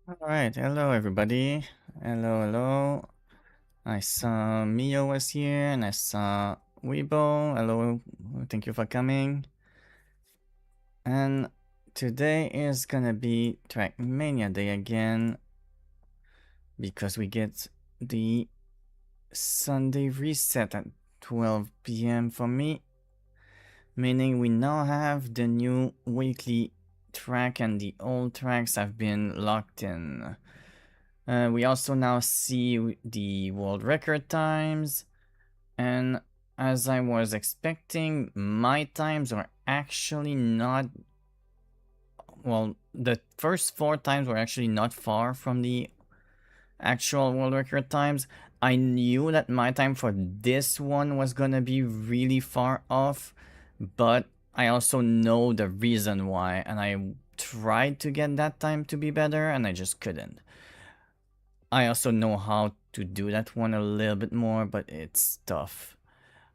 Alright, hello everybody. Hello. I saw Mio was here and I saw Weibo. Hello, thank you for coming. And today is gonna be Trackmania Day again because we get the Sunday reset at 12 p.m. for me, meaning we now have the new weekly track and the old tracks have been locked in. We also now see the world record times, and as I was expecting, my times were actually not, well, the first 4 times were actually not far from the actual world record times. I knew that my time for this one was gonna be really far off, but I also know the reason why, and I tried to get that time to be better, and I just couldn't. I also know how to do that one a little bit more, but it's tough.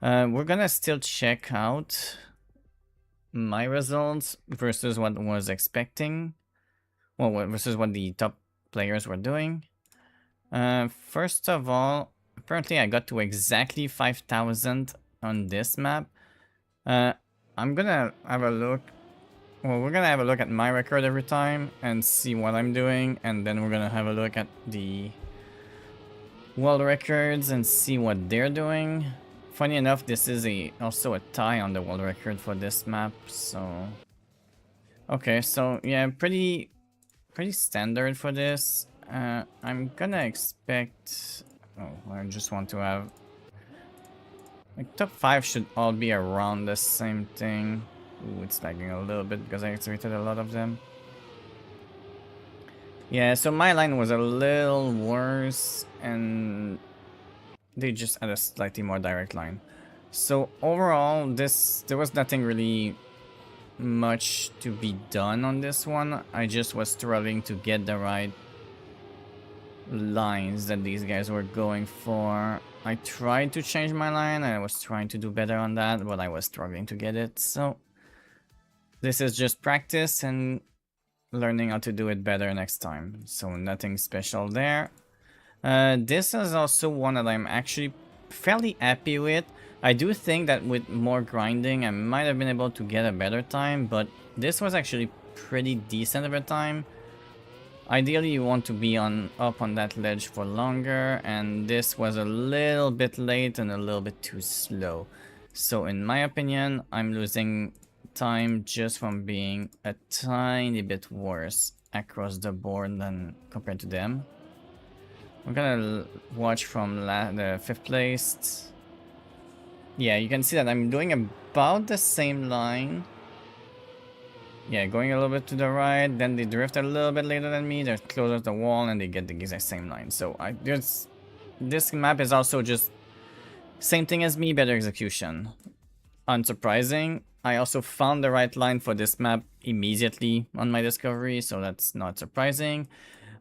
We're gonna still check out my results versus what I was expecting. Well, versus what the top players were doing. First of all, apparently I got to exactly 5,000 on this map. I'm gonna have a look. Well, we're gonna have a look at my record every time and see what I'm doing, and then we're gonna have a look at the world records and see what they're doing. Funny enough, this is also a tie on the world record for this map, so... Okay, so yeah, pretty standard for this. I'm gonna expect... Oh, I just want to have... Like, top 5 should all be around the same thing. Ooh, it's lagging a little bit because I activated a lot of them. Yeah, so my line was a little worse, and they just had a slightly more direct line. So overall, there was nothing really much to be done on this one. I just was struggling to get the right lines that these guys were going for. I tried to change my line, and I was trying to do better on that, but I was struggling to get it. So this is just practice and learning how to do it better next time. So nothing special there. This is also one that I'm actually fairly happy with. I do think that with more grinding, I might have been able to get a better time, but this was actually pretty decent of a time. Ideally, you want to be up on that ledge for longer, and this was a little bit late and a little bit too slow. So in my opinion, I'm losing time just from being a tiny bit worse across the board than compared to them. We're gonna watch from the 5th place. Yeah, you can see that I'm doing about the same line. Yeah, going a little bit to the right, then they drift a little bit later than me, they're closer to the wall, and they get the exact same line. So this map is also just same thing as me, better execution. Unsurprising. I also found the right line for this map immediately on my discovery, so that's not surprising.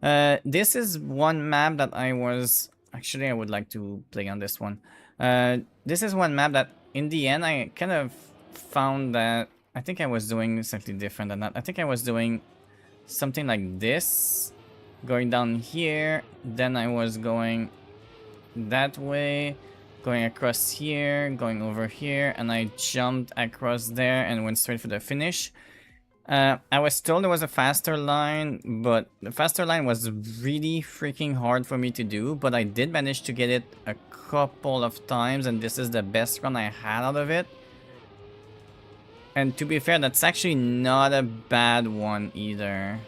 This is one map that I would like to play on this one. This is one map that in the end I kind of found that I think I was doing slightly different than that. I think I was doing something like this, going down here, then I was going that way, going across here, going over here, and I jumped across there and went straight for the finish. I was told there was a faster line, but the faster line was really freaking hard for me to do, but I did manage to get it a couple of times, and this is the best run I had out of it. And to be fair, that's actually not a bad one either.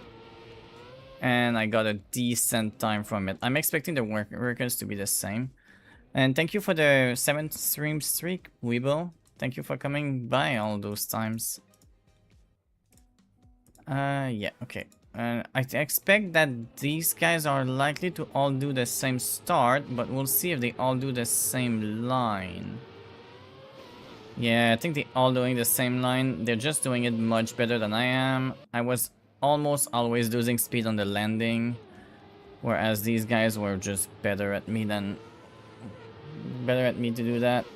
And I got a decent time from it. I'm expecting the workers to be the same. And thank you for the 7th stream streak, Weibo. Thank you for coming by all those times. Yeah, okay. I expect that these guys are likely to all do the same start, but we'll see if they all do the same line. Yeah, I think they all doing the same line. They're just doing it much better than I am. I was almost always losing speed on the landing, whereas these guys were just better at me to do that.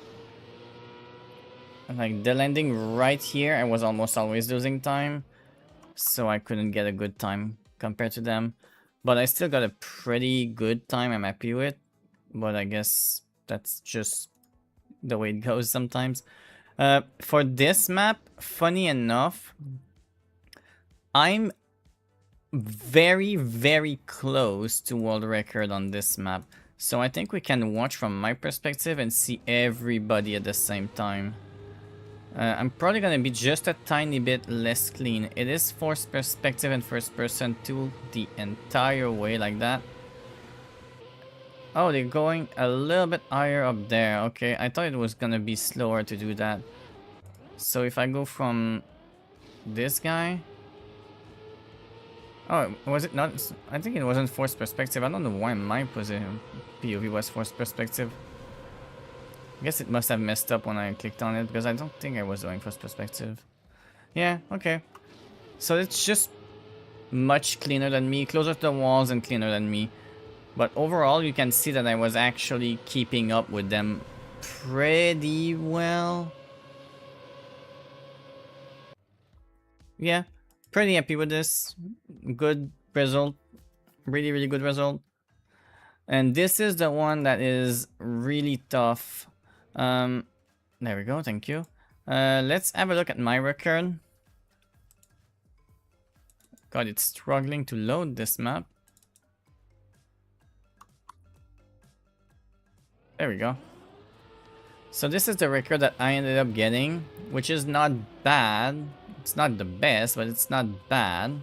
Like the landing right here, I was almost always losing time, so I couldn't get a good time compared to them. But I still got a pretty good time I'm happy with. But I guess that's just the way it goes sometimes. For this map, funny enough, I'm very, very close to world record on this map. So I think we can watch from my perspective and see everybody at the same time. I'm probably gonna be just a tiny bit less clean. It is forced perspective and first person to the entire way like that. Oh, they're going a little bit higher up there. Okay, I thought it was gonna be slower to do that. So if I go from this guy... Oh, was it not? I think it wasn't forced perspective. I don't know why my position POV was forced perspective. I guess it must have messed up when I clicked on it because I don't think I was doing first perspective. Yeah, okay. So it's just much cleaner than me, closer to the walls and cleaner than me. But overall, you can see that I was actually keeping up with them pretty well. Yeah, pretty happy with this. Good result. Really, really good result. And this is the one that is really tough. There we go, thank you. Let's have a look at my record. God, it's struggling to load this map. There we go. So this is the record that I ended up getting, which is not bad. It's not the best, but it's not bad.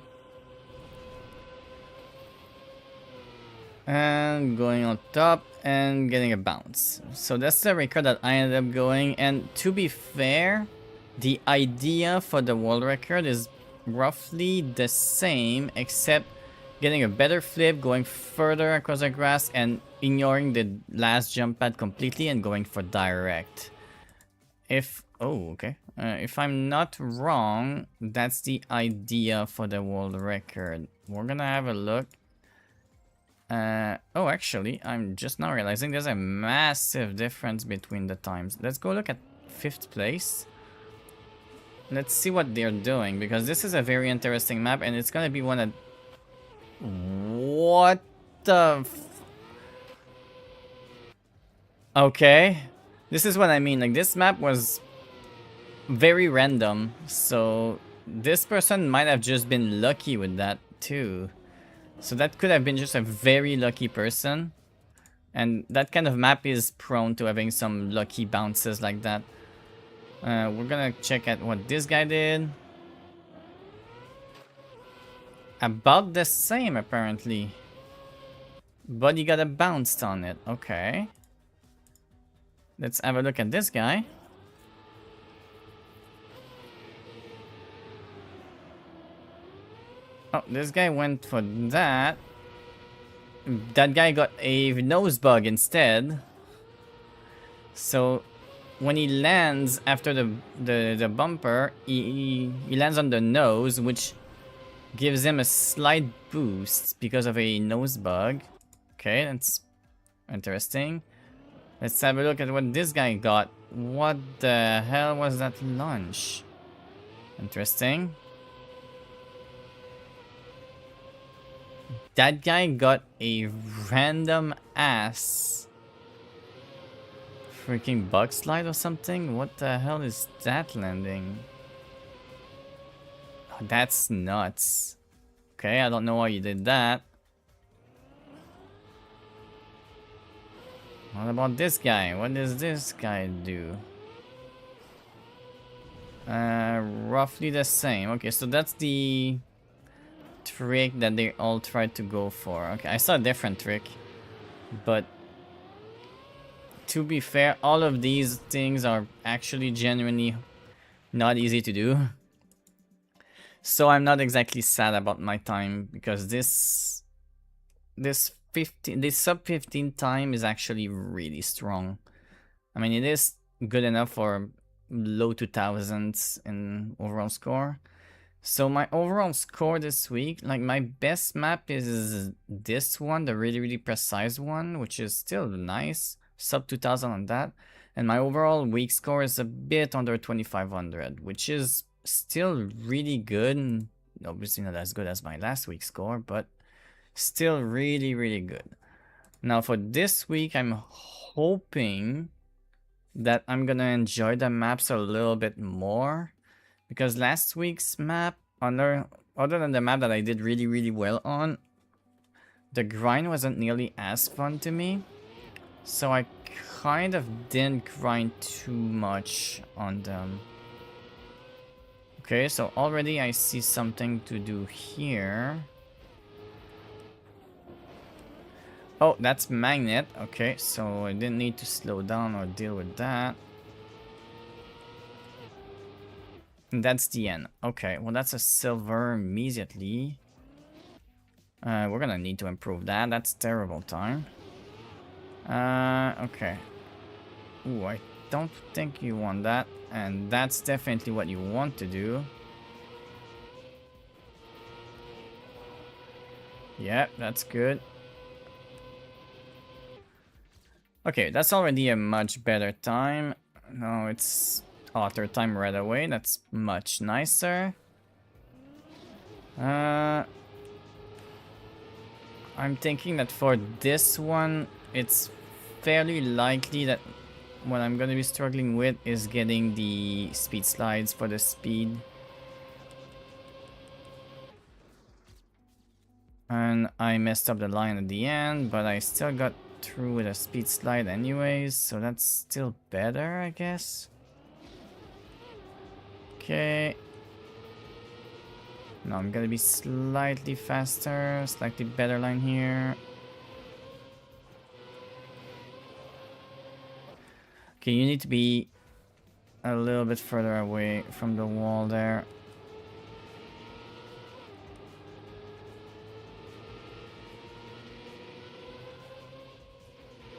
And going on top and getting a bounce. So that's the record that I ended up going. And to be fair, the idea for the world record is roughly the same, except getting a better flip, going further across the grass, and ignoring the last jump pad completely and going for direct. If I'm not wrong, that's the idea for the world record. We're gonna have a look. Oh, actually, I'm just now realizing there's a massive difference between the times. Let's go look at 5th place. Let's see what they're doing, because this is a very interesting map, and it's gonna be one that... What the Okay. This is what I mean. Like, this map was very random, so this person might have just been lucky with that, too. So that could have been just a very lucky person. And that kind of map is prone to having some lucky bounces like that. We're gonna check at what this guy did. About the same, apparently. But he got a bounce on it. Okay. Let's have a look at this guy. Oh, this guy went for that. That guy got a nose bug instead. So when he lands after the bumper, he lands on the nose, which gives him a slight boost because of a nose bug. Okay, that's interesting. Let's have a look at what this guy got. What the hell was that launch? Interesting. That guy got a random ass freaking bug slide or something? What the hell is that landing? Oh, that's nuts. Okay, I don't know why you did that. What about this guy? What does this guy do? Roughly the same. Okay, so that's the trick that they all tried to go for. Okay, I saw a different trick, but to be fair, all of these things are actually genuinely not easy to do. So I'm not exactly sad about my time, because this sub 15 time is actually really strong. I mean, it is good enough for low 2000s in overall score. So my overall score this week, like, my best map is this one, the really, really precise one, which is still nice. Sub 2000 on that. And my overall week score is a bit under 2500, which is still really good. Obviously not as good as my last week's score, but Still really, really good. Now for this week, I'm hoping that I'm gonna enjoy the maps a little bit more. Because last week's map, other than the map that I did really, really well on, the grind wasn't nearly as fun to me. So I kind of didn't grind too much on them. Okay, so already I see something to do here. Oh, that's magnet. Okay, so I didn't need to slow down or deal with that. And that's the end. Okay, well that's a silver immediately. We're gonna need to improve that. That's terrible time. Okay. Ooh, I don't think you want that. And that's definitely what you want to do. Yep, that's good. Okay, that's already a much better time. No, it's author time right away. That's much nicer. I'm thinking that for this one, it's fairly likely that what I'm going to be struggling with is getting the speed slides for the speed. And I messed up the line at the end, but I still got through with a speed slide anyways, so that's still better, I guess. Okay. Now I'm gonna be slightly faster, slightly better line here. Okay, you need to be a little bit further away from the wall there.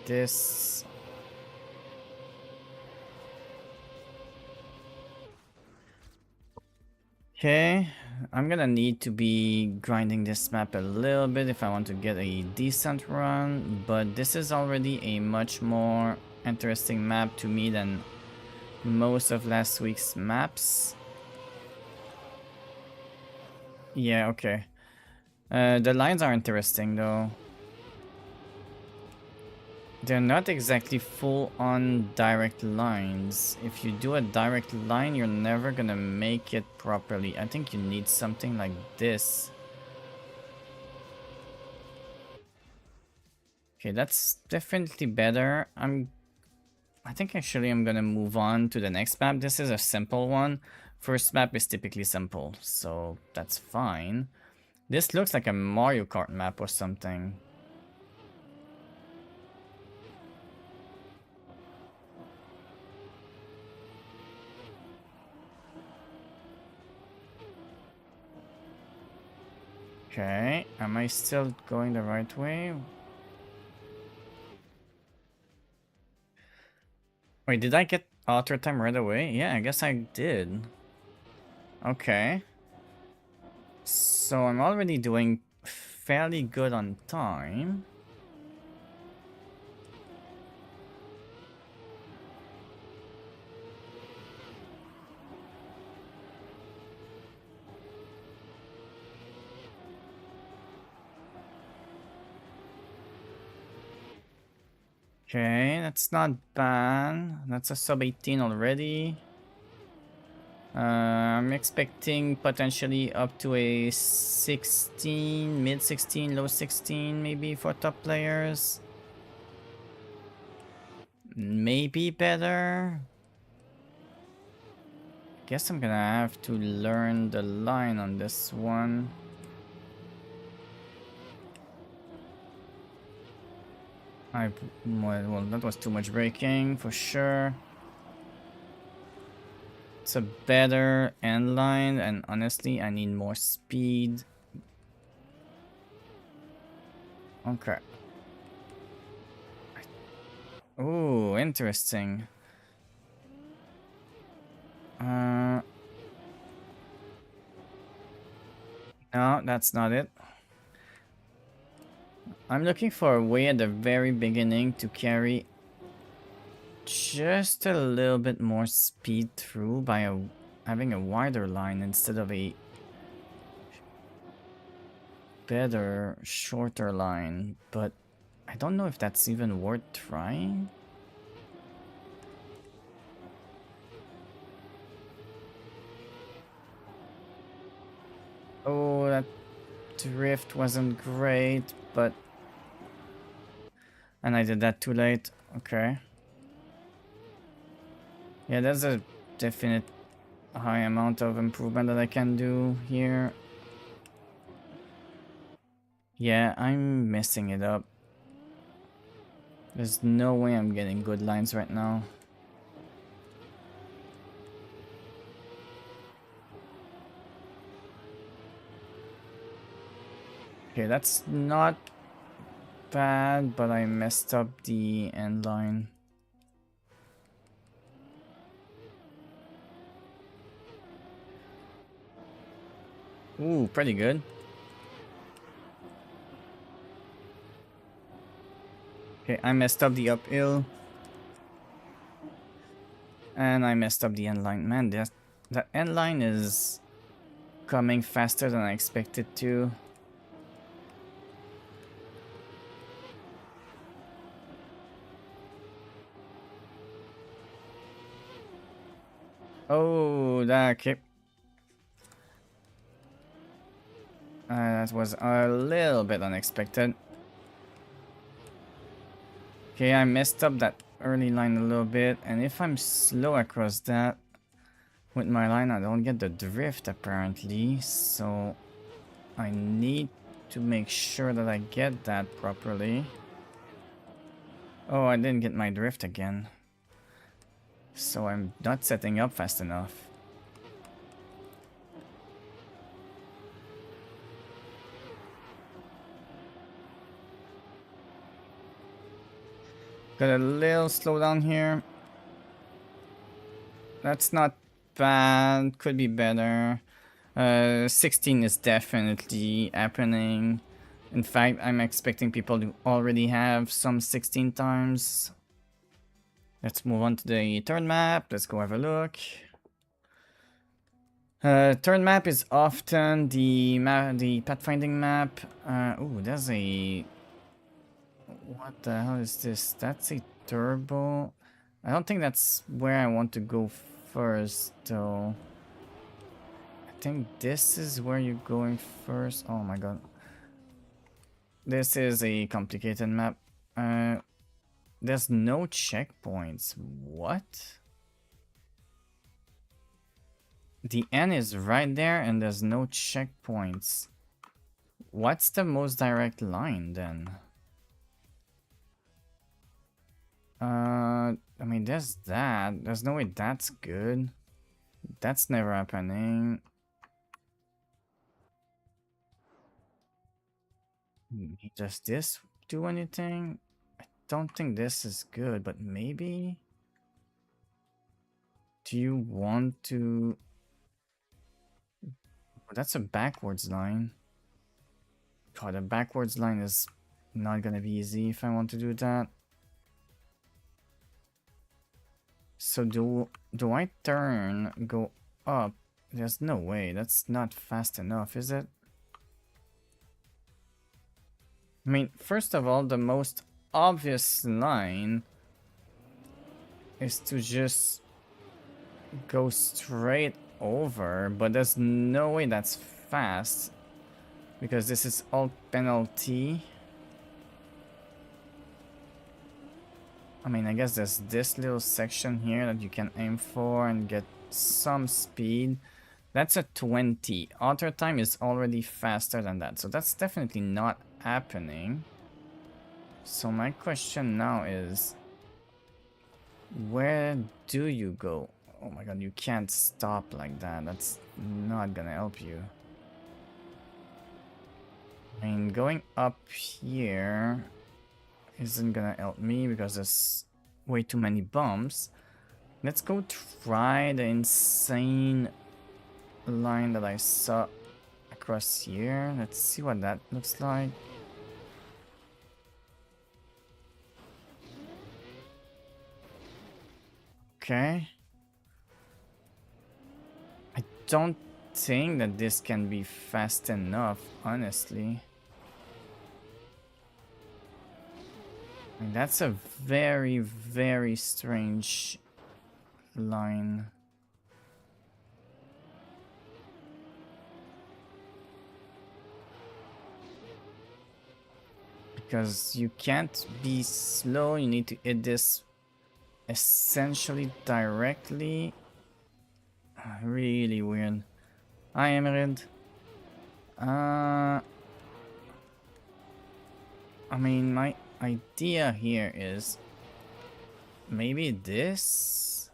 This... Okay, I'm gonna need to be grinding this map a little bit if I want to get a decent run, but this is already a much more interesting map to me than most of last week's maps. Yeah, okay. The lines are interesting though. They're not exactly full-on direct lines. If you do a direct line, you're never gonna make it properly. I think you need something like this. Okay, that's definitely better. I think actually I'm gonna move on to the next map. This is a simple one. First map is typically simple, so that's fine. This looks like a Mario Kart map or something. Okay, am I still going the right way? Wait, did I get author time right away? Yeah, I guess I did. Okay. So I'm already doing fairly good on time. Okay, that's not bad. That's a sub 18 already. I'm expecting potentially up to a 16, mid 16, low 16 maybe for top players. Maybe better. Guess I'm gonna have to learn the line on this one. Well, that was too much braking for sure. It's a better end line, and honestly, I need more speed. Okay. Ooh, interesting. No, that's not it. I'm looking for a way at the very beginning to carry just a little bit more speed through by having a wider line instead of a... better shorter line, but I don't know if that's even worth trying. Oh, that drift wasn't great, but... And I did that too late. Okay. Yeah, there's a definite high amount of improvement that I can do here. Yeah, I'm messing it up. There's no way I'm getting good lines right now. Okay, that's not bad, but I messed up the end line. Ooh, pretty good. Okay, I messed up the uphill. And I messed up the end line. Man, the end line is coming faster than I expected to. Oh, that okay. That was a little bit unexpected. Okay, I messed up that early line a little bit, and if I'm slow across that with my line, I don't get the drift apparently, so I need to make sure that I get that properly. Oh, I didn't get my drift again. So I'm not setting up fast enough. Got a little slowdown here. That's not bad. Could be better. 16 is definitely happening. In fact, I'm expecting people to already have some 16 times. Let's move on to the third map. Let's go have a look. Third map is often the pathfinding map. Oh, there's a... What the hell is this? That's a turbo. I don't think that's where I want to go first, though. I think this is where you're going first. Oh my god. This is a complicated map. There's no checkpoints. What? The N is right there and there's no checkpoints. What's the most direct line then? I mean, there's that. There's no way that's good. That's never happening. Does this do anything? I don't think this is good, but maybe? Do you want to... Oh, that's a backwards line. God, a backwards line is not gonna be easy if I want to do that. So do I turn, go up? There's no way. That's not fast enough, is it? I mean, first of all, the most obvious line is to just go straight over, but there's no way that's fast because this is all penalty. I mean, I guess there's this little section here that you can aim for and get some speed. That's a 20. Auto time is already faster than that, so that's definitely not happening. So my question now is, where do you go? Oh my god, you can't stop like that. That's not gonna help you. I mean, going up here isn't gonna help me because there's way too many bumps. Let's go try the insane line that I saw across here. Let's see what that looks like. Okay. I don't think that this can be fast enough, honestly. And that's a very, very strange line. Because you can't be slow, you need to hit this essentially directly. Really weird. Hi, Emerid. I mean, my idea here is maybe this.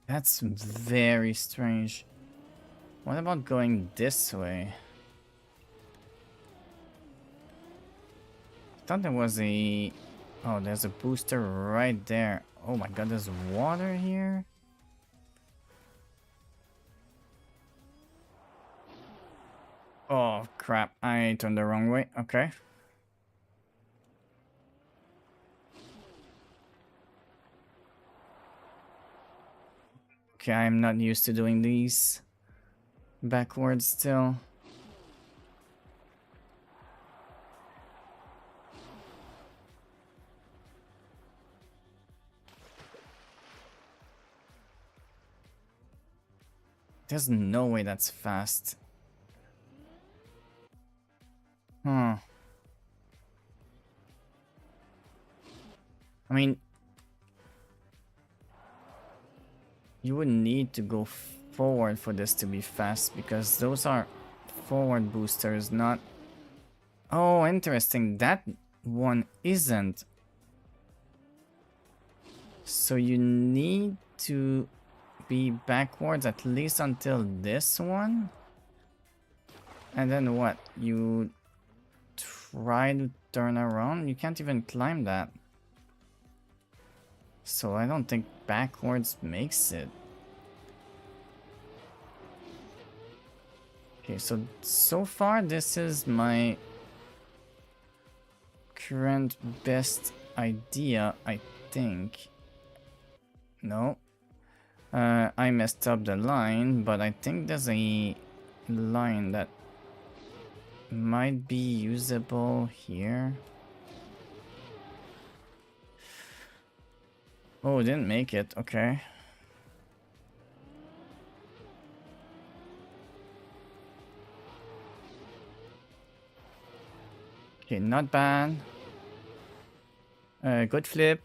That's very strange. What about going this way? I thought there was a... Oh, there's a booster right there. Oh my god, there's water here? Oh crap, I turned the wrong way. Okay. Okay, I'm not used to doing these backwards still. There's no way that's fast. Huh. I mean, you would need to go forward for this to be fast because those are forward boosters, not... Oh, interesting. That one isn't. So you need to be backwards at least until this one? And then what? You try to turn around? You can't even climb that. So I don't think backwards makes it. Okay, so far this is my current best idea, I think. No. I messed up the line, but I think there's a line that might be usable here. Oh, didn't make it. Okay. Okay, not bad. Good flip.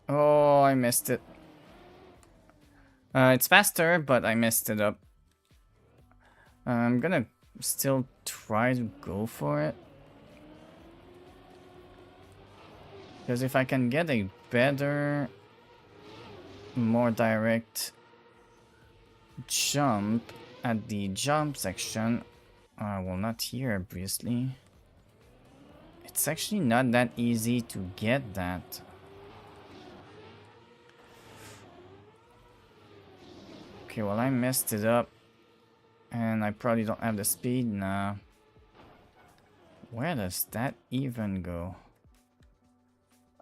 Oh, I missed it. It's faster, but I messed it up. I'm gonna still try to go for it. Because if I can get a better, more direct jump at the jump section, well, not here, obviously. It's actually not that easy to get that. Okay, well, I messed it up. And I probably don't have the speed now. Where does that even go?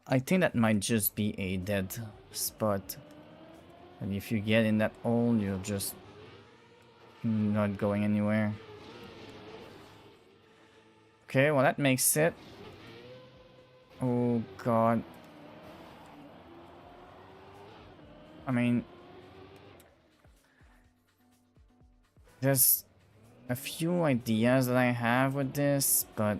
I think that might just be a dead spot. And if you get in that hole, you're just not going anywhere. Okay, well that makes it. Oh god. I mean, there's a few ideas that I have with this, but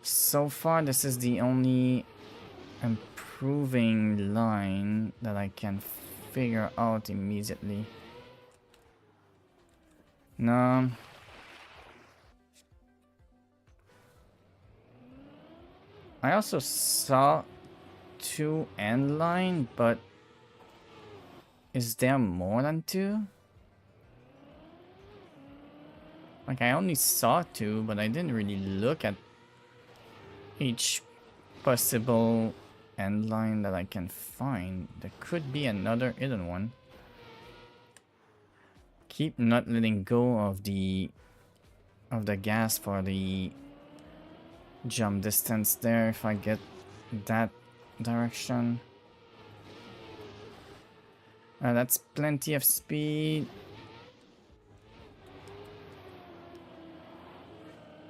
so far this is the only improving line that I can figure out immediately. No. I also saw 2 end line, but is there more than 2? Like, I only saw 2, but I didn't really look at each possible end line that I can find. There could be another hidden one. Keep not letting go of the gas for the jump distance there. If I get that direction. That's plenty of speed.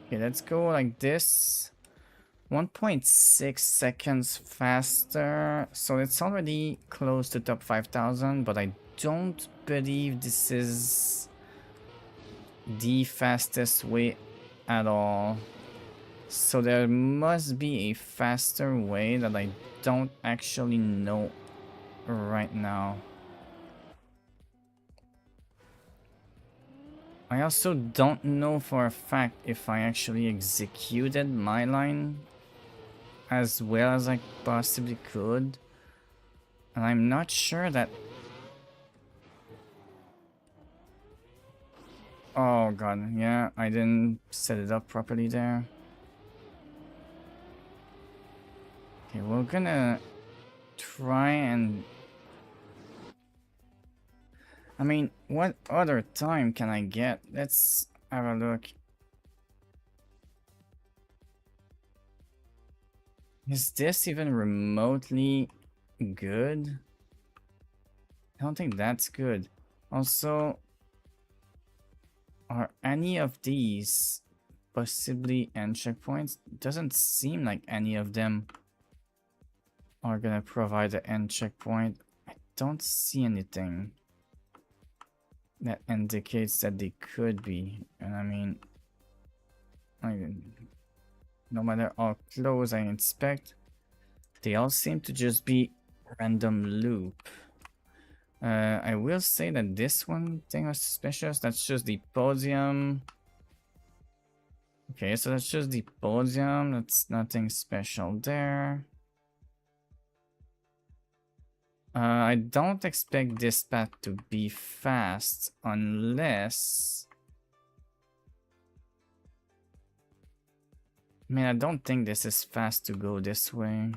Okay, let's go like this. 1.6 seconds faster. So it's already close to top 5,000, but I don't believe this is the fastest way at all. So there must be a faster way that I don't actually know right now. I also don't know for a fact if I actually executed my line as well as I possibly could. And I'm not sure that... Oh god, yeah, I didn't set it up properly there. Okay, we're gonna try and... I mean, what other time can I get? Let's have a look. Is this even remotely good? I don't think that's good. Also, are any of these possibly end checkpoints? Doesn't seem like any of them are gonna provide an end checkpoint. I don't see anything that indicates that they could be. And I mean, no matter how close I inspect, they all seem to just be random loop. I will say that this one thing was suspicious. That's just the podium. Okay, so that's just the podium. That's nothing special there. I don't expect this path to be fast unless... I mean, I don't think this is fast to go this way.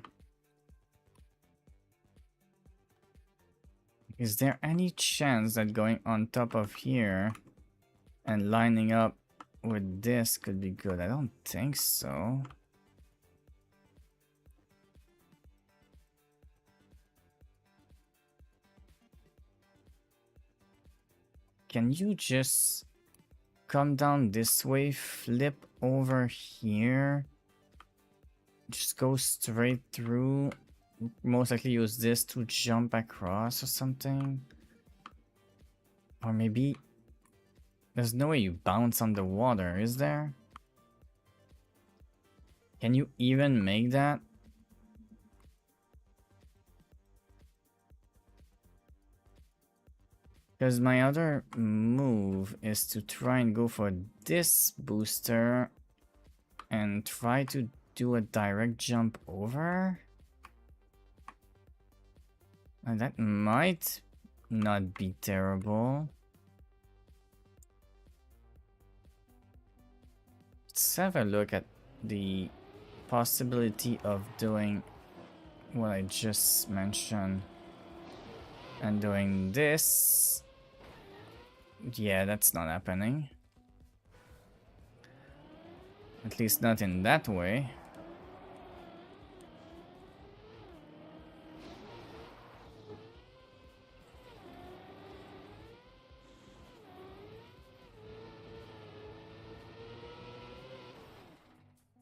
Is there any chance that going on top of here and lining up with this could be good? I don't think so. Can you just come down this way, flip over here, just go straight through? Most likely use this to jump across or something. Or maybe there's no way you bounce on the water, is there? Can you even make that? Because my other move is to try and go for this booster and try to do a direct jump over. And that might not be terrible. Let's have a look at the possibility of doing what I just mentioned and doing this. Yeah, that's not happening. At least not in that way.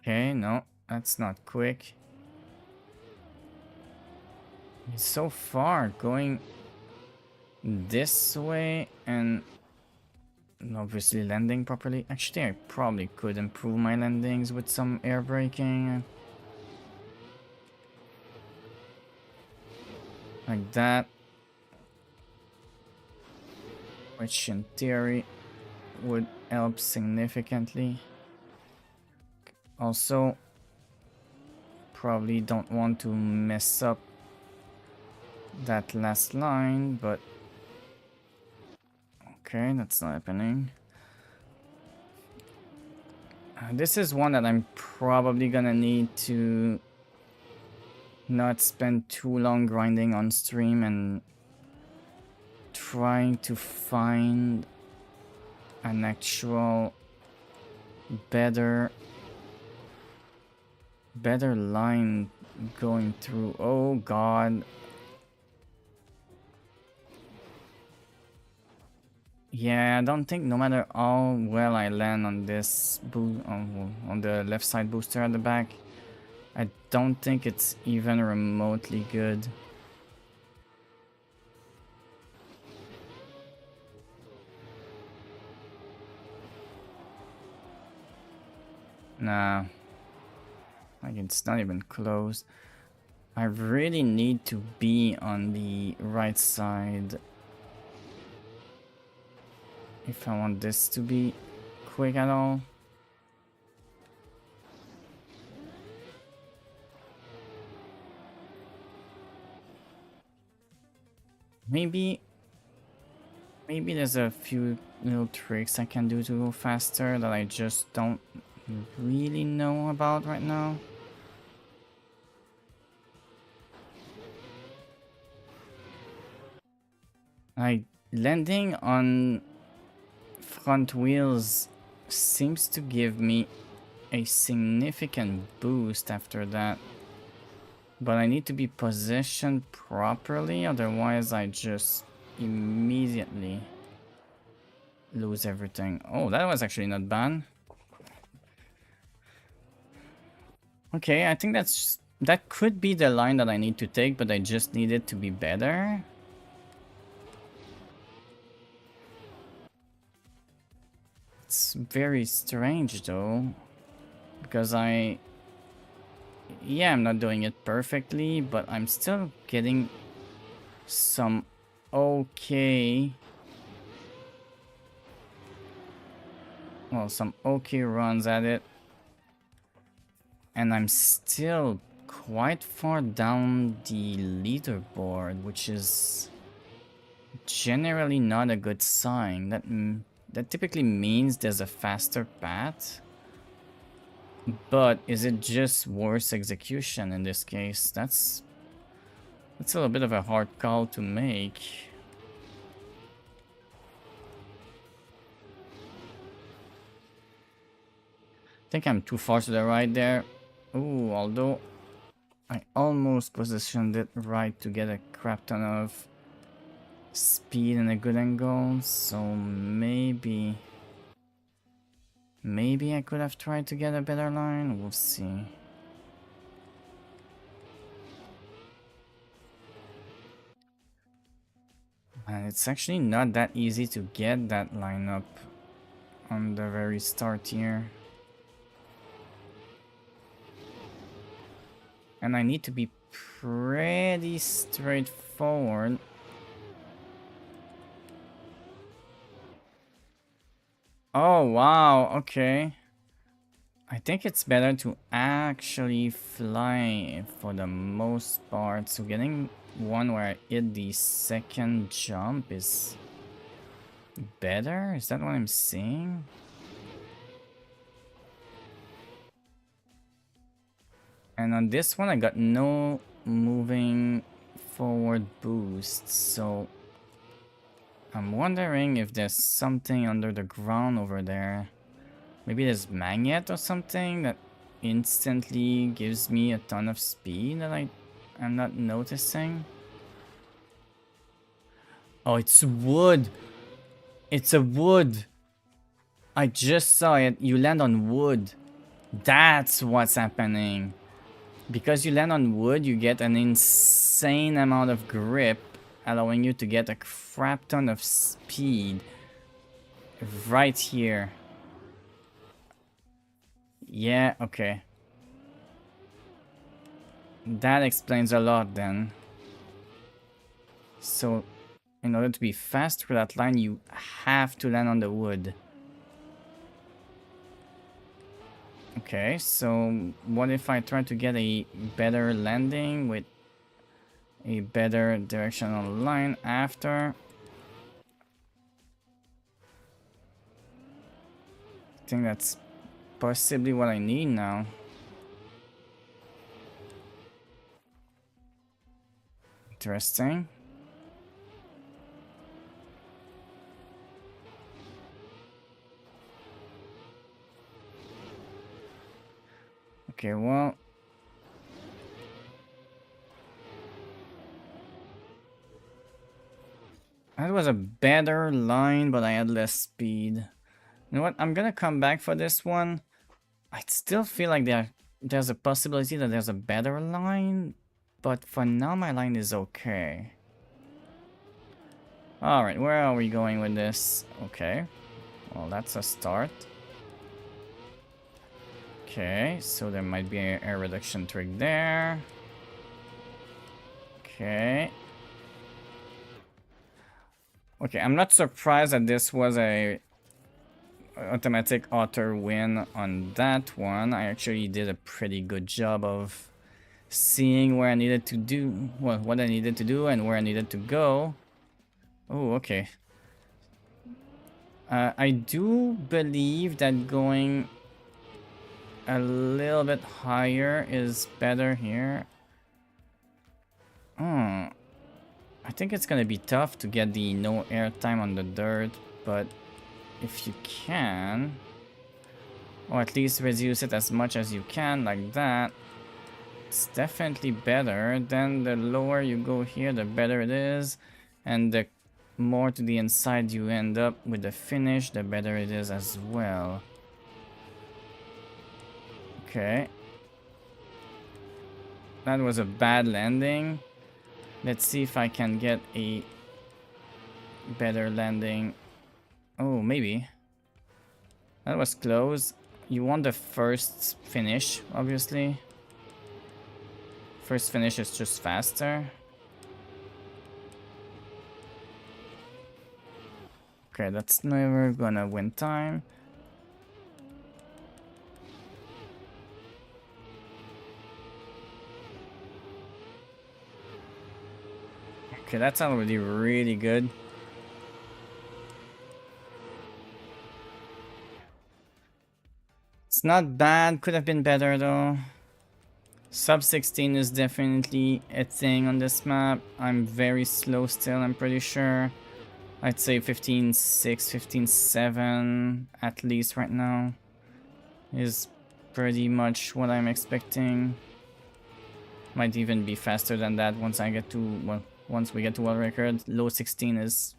Okay, no, that's not quick. It's so far going this way and obviously landing properly. Actually, I probably could improve my landings with some air braking. Like that. Which in theory would help significantly. Also, probably don't want to mess up that last line, but okay, that's not happening. This is one that I'm probably gonna need to not spend too long grinding on stream and trying to find an actual better line going through. Oh god. Yeah, I don't think no matter how well I land on this on the left side booster at the back, I don't think it's even remotely good. Nah, like it's not even close. I really need to be on the right side if I want this to be quick at all. Maybe there's a few little tricks I can do to go faster that I just don't really know about right now. Like, landing on front wheels seems to give me a significant boost after that. But I need to be positioned properly, otherwise I just immediately lose everything. Oh, that was actually not bad. Okay, I think that could be the line that I need to take, but I just need it to be better. It's very strange though, because yeah, I'm not doing it perfectly, but I'm still getting some okay, well, some okay runs at it. And I'm still quite far down the leaderboard, which is generally not a good sign. That typically means there's a faster path. But is it just worse execution in this case? That's a little bit of a hard call to make. I think I'm too far to the right there. Ooh, although I almost positioned it right to get a crap ton of speed and a good angle, so maybe I could have tried to get a better line. We'll see. And it's actually not that easy to get that lineup on the very start here. And I need to be pretty straightforward. Oh, wow, okay. I think it's better to actually fly for the most part. So getting one where I hit the second jump is better? Is that what I'm seeing? And on this one I got no moving forward boost, so I'm wondering if there's something under the ground over there. Maybe there's magnet or something that instantly gives me a ton of speed that I'm not noticing. Oh, it's wood. It's a wood. I just saw it. You land on wood. That's what's happening. Because you land on wood, you get an insane amount of grip, allowing you to get a crap ton of speed right here. Yeah, okay. That explains a lot then. So, in order to be fast through that line, you have to land on the wood. Okay, so what if I try to get a better landing with a better directional line after? I think that's possibly what I need now. Interesting. Okay, well, was a better line, but I had less speed. You know what? I'm gonna come back for this one. I still feel like there's a possibility that there's a better line, but for now my line is okay. Alright, where are we going with this? Okay. Well, that's a start. Okay, so there might be an air reduction trick there. Okay. Okay, I'm not surprised that this was a automatic auto win on that one. I actually did a pretty good job of seeing where I needed to do, well, what I needed to do and where I needed to go. Oh, okay. I do believe that going a little bit higher is better here. Hmm. I think it's gonna be tough to get the no airtime on the dirt, but if you can, or at least reduce it as much as you can like that, it's definitely better. Then the lower you go here, the better it is, and the more to the inside you end up with the finish, the better it is as well. Okay. That was a bad landing. Let's see if I can get a better landing. Oh, maybe. That was close. You want the first finish, obviously. First finish is just faster. Okay, that's never gonna win time. Okay, that's already really good. It's not bad, could have been better though. Sub 16 is definitely a thing on this map. I'm very slow still, I'm pretty sure. I'd say 15.6, 15.7 at least right now is pretty much what I'm expecting. Might even be faster than that once I get to, well, once we get to world record. Low 16 is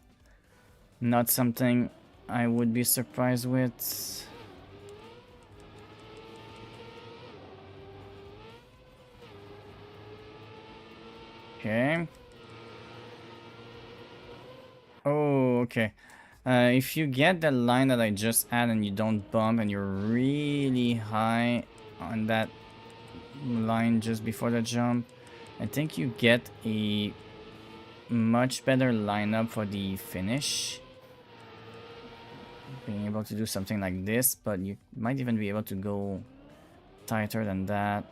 not something I would be surprised with. Okay. Oh, okay. If you get the line that I just had and you don't bump and you're really high on that line just before the jump, I think you get a much better lineup for the finish. Being able to do something like this, but you might even be able to go tighter than that.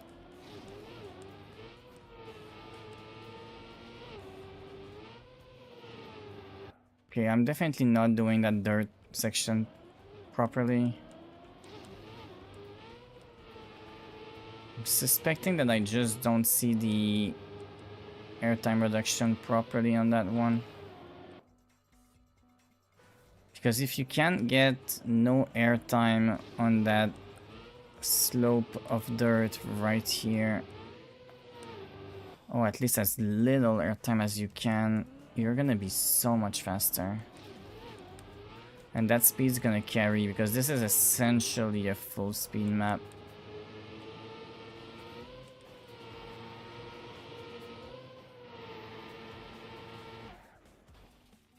Okay, I'm definitely not doing that dirt section properly. I'm suspecting that I just don't see the airtime reduction properly on that one. Because if you can't get no airtime on that slope of dirt right here, or at least as little airtime as you can, you're gonna be so much faster. And that speed's gonna carry because this is essentially a full speed map.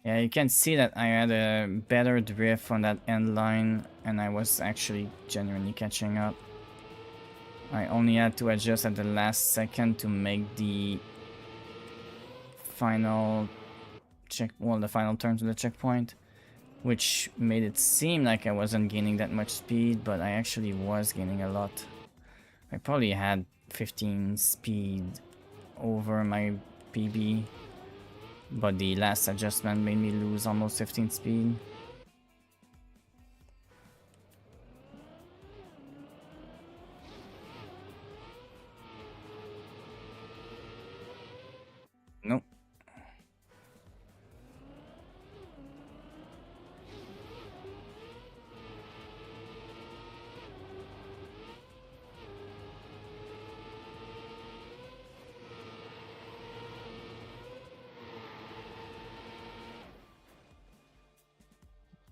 Yeah, you can see that I had a better drift on that end line and I was actually genuinely catching up. I only had to adjust at the last second to make the final the final turn to the checkpoint, which made it seem like I wasn't gaining that much speed, but I actually was gaining a lot. I probably had 15 speed over my PB. But the last adjustment made me lose almost 15 speed. Nope.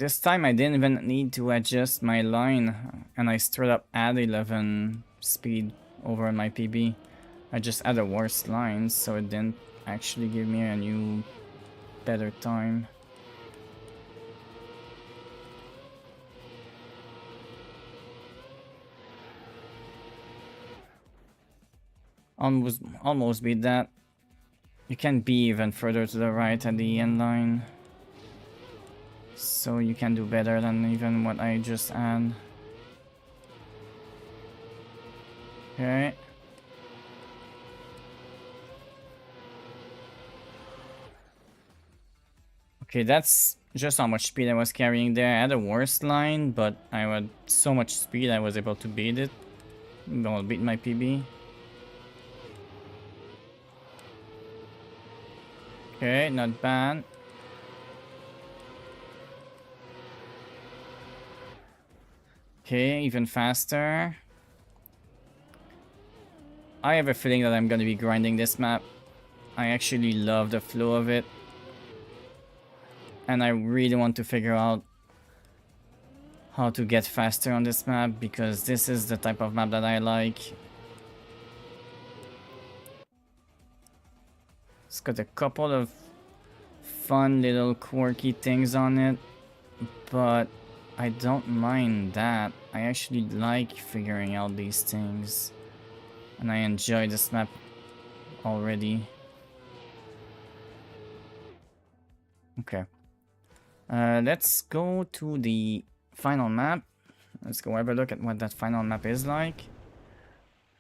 This time I didn't even need to adjust my line, and I straight up add 11 speed over my PB. I just added worse lines, so it didn't actually give me a new better time. Almost beat that. You can be even further to the right at the end line. So you can do better than even what I just had. Okay. Okay, that's just how much speed I was carrying there. I had a worse line, but I had so much speed I was able to beat it. Well, beat my PB. Okay, not bad. Okay, even faster. I have a feeling that I'm gonna be grinding this map. I actually love the flow of it. And I really want to figure out how to get faster on this map, because this is the type of map that I like. It's got a couple of fun little quirky things on it, but I don't mind that. I actually like figuring out these things, and I enjoy this map already. Okay. Let's go to the final map. Let's go have a look at what that final map is like.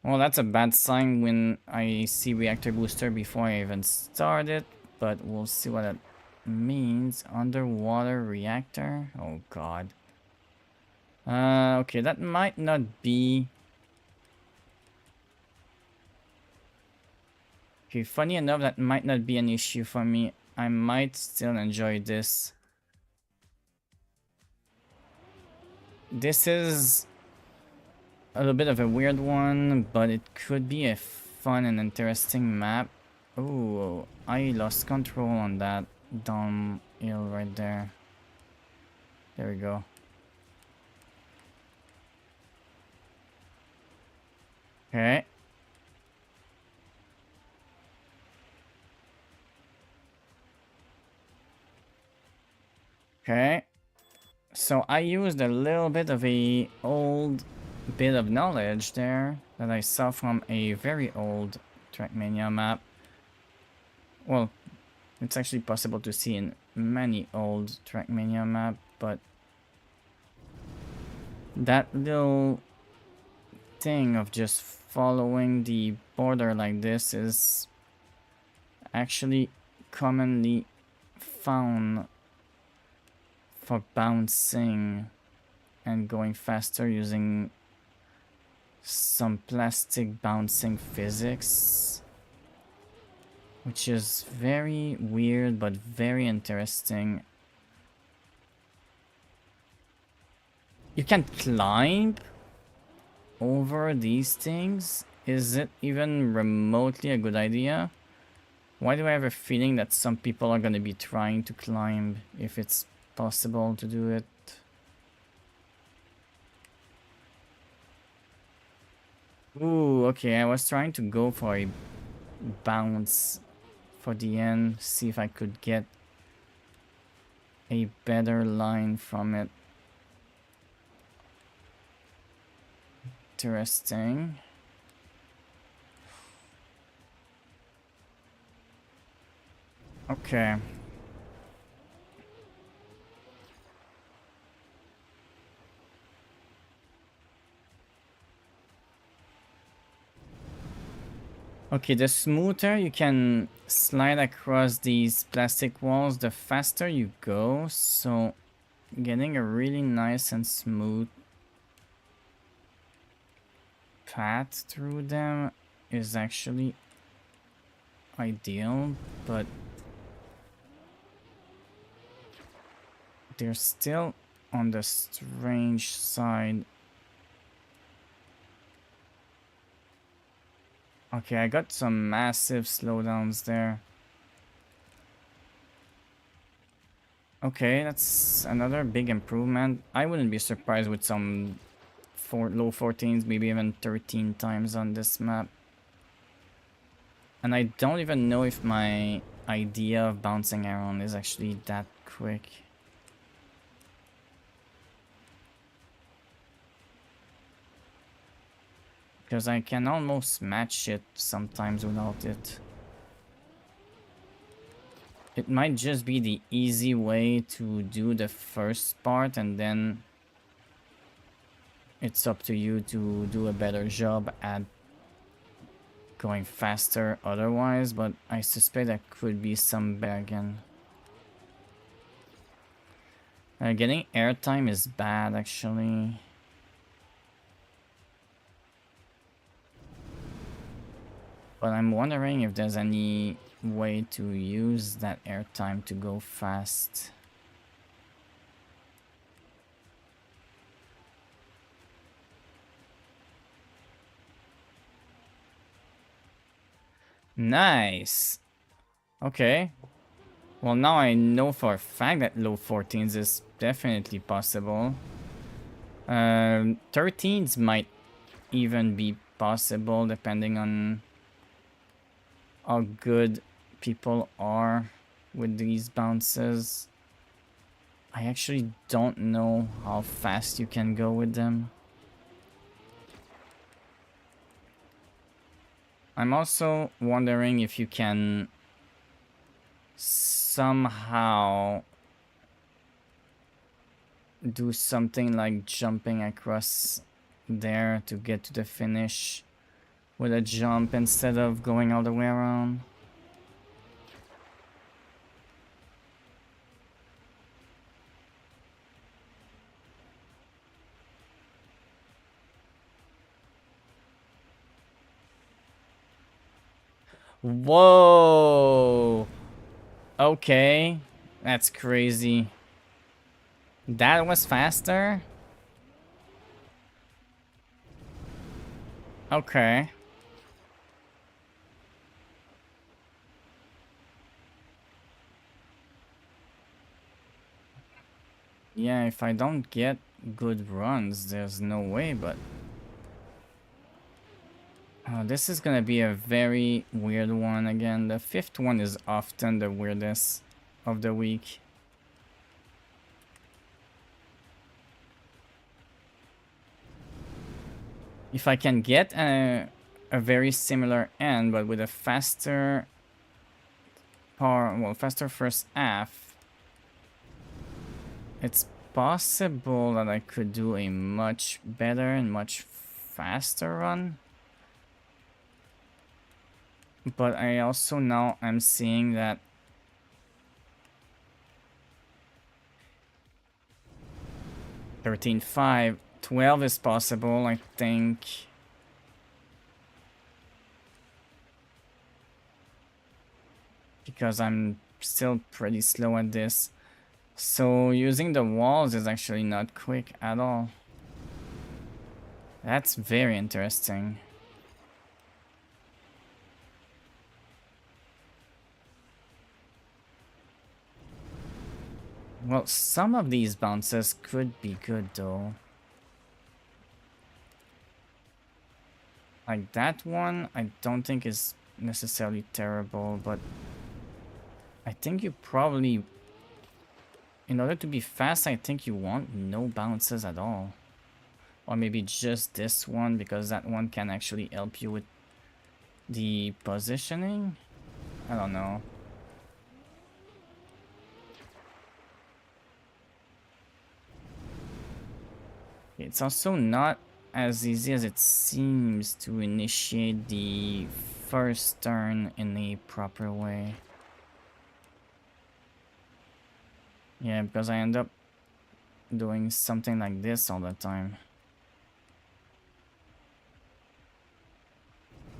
Well, that's a bad sign when I see reactor booster before I even start it, but we'll see what that means. Underwater reactor? Oh god. Okay, that might not be... Okay, funny enough, that might not be an issue for me. I might still enjoy this. This is a little bit of a weird one, but it could be a fun and interesting map. Oh, I lost control on that dumb hill right there. There we go. Okay. Okay. So I used a little bit of a old bit of knowledge there that I saw from a very old Trackmania map. Well, it's actually possible to see in many old Trackmania map, but that little thing of just following the border like this is actually commonly found for bouncing and going faster using some plastic bouncing physics, which is very weird but very interesting. You can climb over these things? Is it even remotely a good idea? Why do I have a feeling that some people are going to be trying to climb if it's possible to do it? Ooh, okay, I was trying to go for a bounce for the end, see if I could get a better line from it. Interesting. Okay. Okay, the smoother you can slide across these plastic walls, the faster you go. So getting a really nice and smooth path through them is actually ideal, but they're still on the strange side. Okay, I got some massive slowdowns there. Okay, that's another big improvement. I wouldn't be surprised with some low 14s, maybe even 13 times on this map. And I don't even know if my idea of bouncing around is actually that quick. Because I can almost match it sometimes without it. It might just be the easy way to do the first part, and then it's up to you to do a better job at going faster otherwise, but I suspect that could be some again. Getting airtime is bad, actually. But I'm wondering if there's any way to use that airtime to go fast. Nice! Okay. Well, now I know for a fact that low 14s is definitely possible. 13s might even be possible depending on how good people are with these bounces. I actually don't know how fast you can go with them. I'm also wondering if you can somehow do something like jumping across there to get to the finish with a jump instead of going all the way around. Whoa! Okay, that's crazy. That was faster? Okay. Yeah, if I don't get good runs, there's no way, but... this is gonna be a very weird one again. The fifth one is often the weirdest of the week. If I can get a very similar end, but with a faster faster first half, it's possible that I could do a much better and much faster run. But I also now I'm seeing that 13.5, 12 is possible, I think. Because I'm still pretty slow at this. So using the walls is actually not quick at all. That's very interesting. Well, some of these bounces could be good though. Like that one, I don't think is necessarily terrible, but I think you probably, in order to be fast, I think you want no bounces at all. Or maybe just this one, because that one can actually help you with the positioning. I don't know. It's also not as easy as it seems to initiate the first turn in a proper way. Yeah, because I end up doing something like this all the time.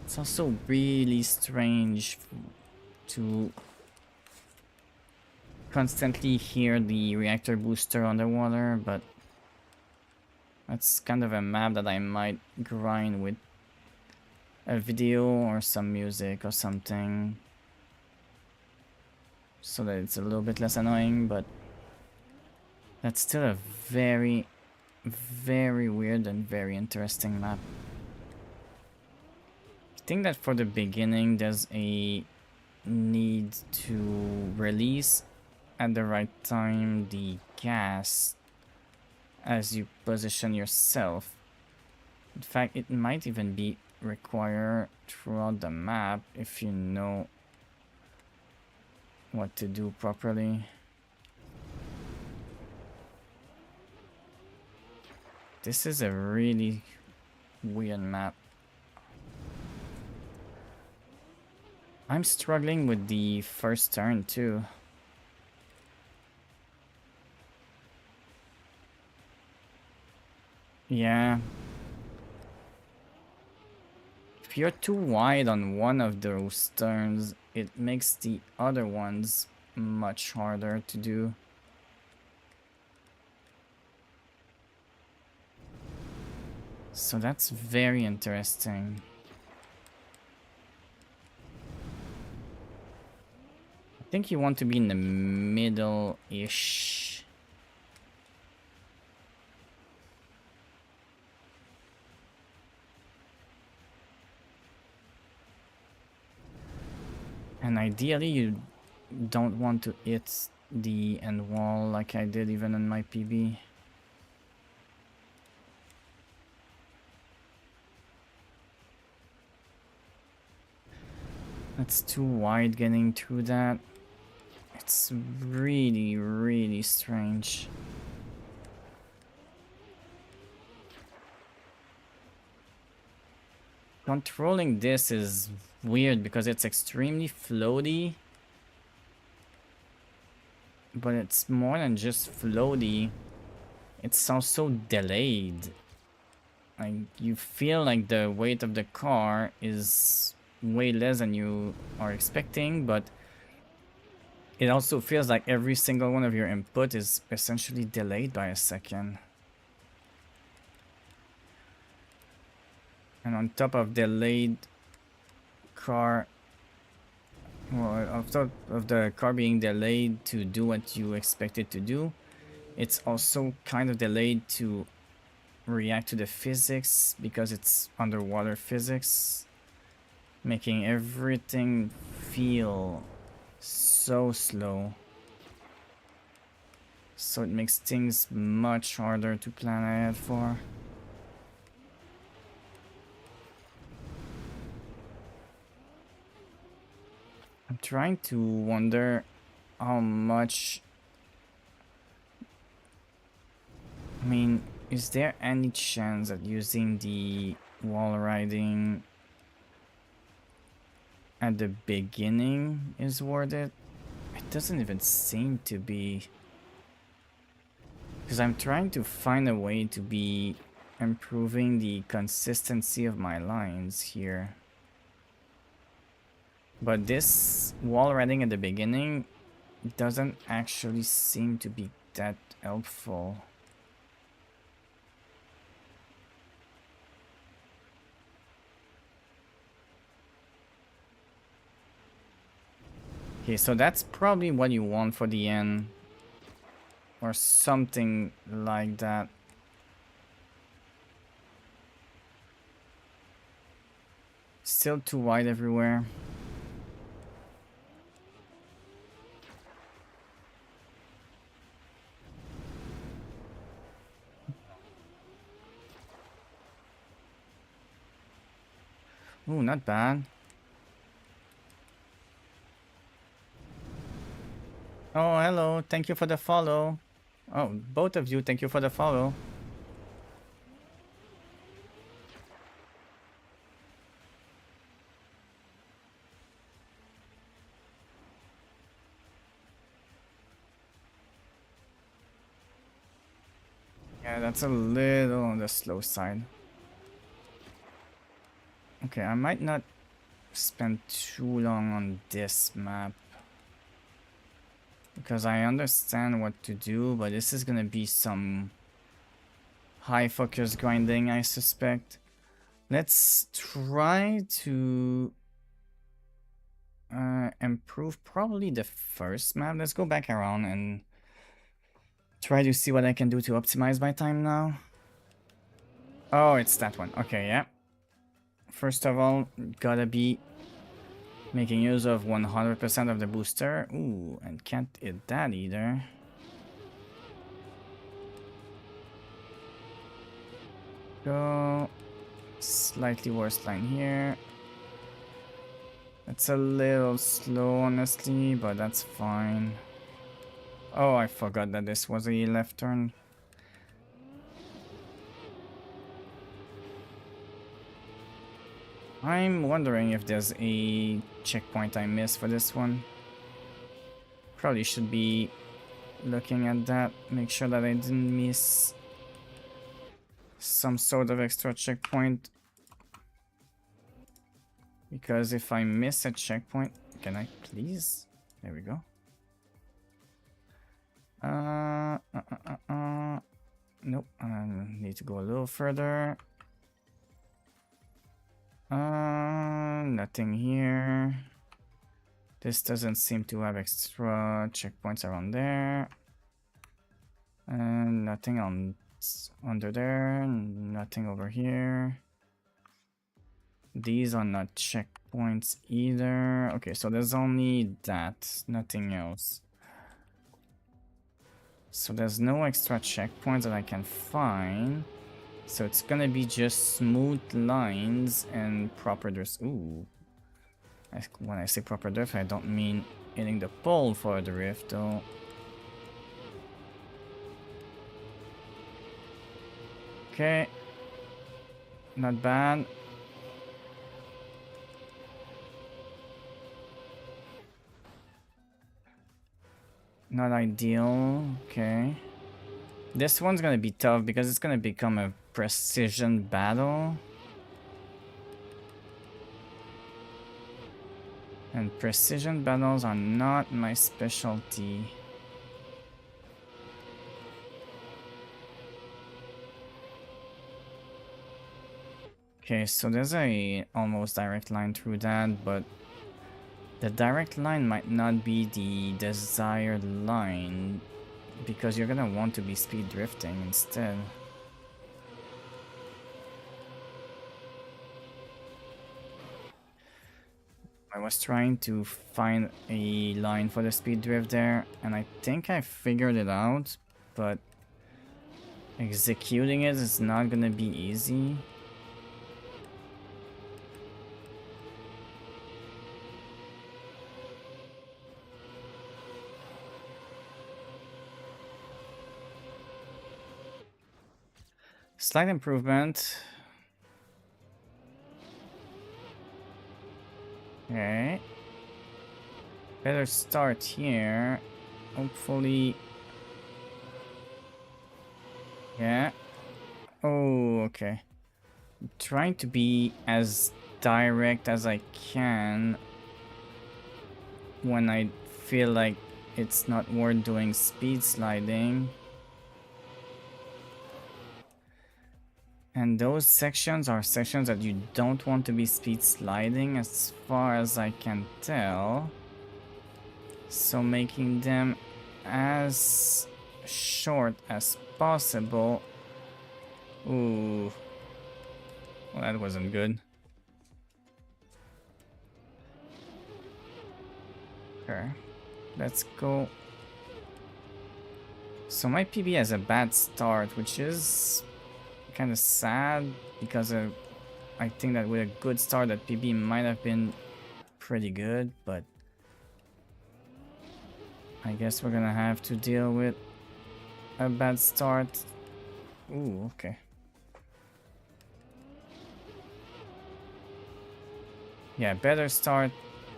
It's also really strange to constantly hear the reactor booster underwater, but that's kind of a map that I might grind with a video or some music or something, so that it's a little bit less annoying, but That's still a very, very weird and very interesting map. I think that for the beginning there's a need to release at the right time the gas as you position yourself. In fact, it might even be required throughout the map if you know what to do properly. This is a really weird map. I'm struggling with the first turn too. Yeah. If you're too wide on one of those turns, it makes the other ones much harder to do. So that's very interesting. I think you want to be in the middle-ish. And ideally you don't want to hit the end wall like I did even on my PB. That's too wide getting through that. It's really, really strange. Controlling this is weird because it's extremely floaty. But it's more than just floaty. It's also delayed. Like, you feel like the weight of the car is way less than you are expecting, but it also feels like every single one of your input is essentially delayed by a second. And on top of delayed car, well, on top of the car being delayed to do what you expect it to do, it's also kind of delayed to react to the physics because it's underwater physics, making everything feel so slow. So it makes things much harder to plan ahead for. I'm trying to wonder how much... I mean, is there any chance that using the wall riding at the beginning is worth it? It doesn't even seem to be. Because I'm trying to find a way to be improving the consistency of my lines here. But this wall riding at the beginning doesn't actually seem to be that helpful. Okay, so that's probably what you want for the end. Or something like that. Still too wide everywhere. Ooh, not bad. Oh, hello. Thank you for the follow. Oh, both of you, thank you for the follow. Yeah, that's a little on the slow side. Okay, I might not spend too long on this map. Because I understand what to do, but this is gonna be some high focus grinding, I suspect. Let's try to improve probably the first map. Let's go back around and Try to see what I can do to optimize my time now. Oh, it's that one. Okay, yeah. First of all, gotta be making use of 100% of the booster. Ooh, and can't hit that either. Go. Slightly worse line here. It's a little slow, honestly, but that's fine. Oh, I forgot that this was a left turn. I'm wondering if there's a checkpoint I missed for this one. Probably should be looking at that. Make sure that I didn't miss some sort of extra checkpoint. Because if I miss a checkpoint, can I please? There we go. Nope, I need to go a little further. Nothing here. This doesn't seem to have extra checkpoints around there. And nothing on under there, nothing over here. These are not checkpoints either. Okay, so there's only that, nothing else. So there's no extra checkpoints that I can find. So it's gonna be just smooth lines and proper drift. Ooh. When I say proper drift, I don't mean hitting the pole for the drift though. Okay. Not bad. Not ideal. Okay. This one's gonna be tough because it's gonna become a precision battle. And precision battles are not my specialty. Okay, so there's a almost direct line through that, but the direct line might not be the desired line because you're gonna want to be speed drifting instead. I was trying to find a line for the speed drift there, and I think I figured it out, but executing it is not gonna be easy. Slight improvement. Okay. Better start here. Hopefully. Yeah. Oh, okay. I'm trying to be as direct as I can when I feel like it's not worth doing speed sliding. And those sections are sections that you don't want to be speed sliding as far as I can tell. So making them as short as possible. Ooh. Well, that wasn't good. Okay. Let's go. So my PB has a bad start, which is kind of sad because I think that with a good start that PB might have been pretty good, but I guess we're gonna have to deal with a bad start. Ooh, okay. Yeah, better start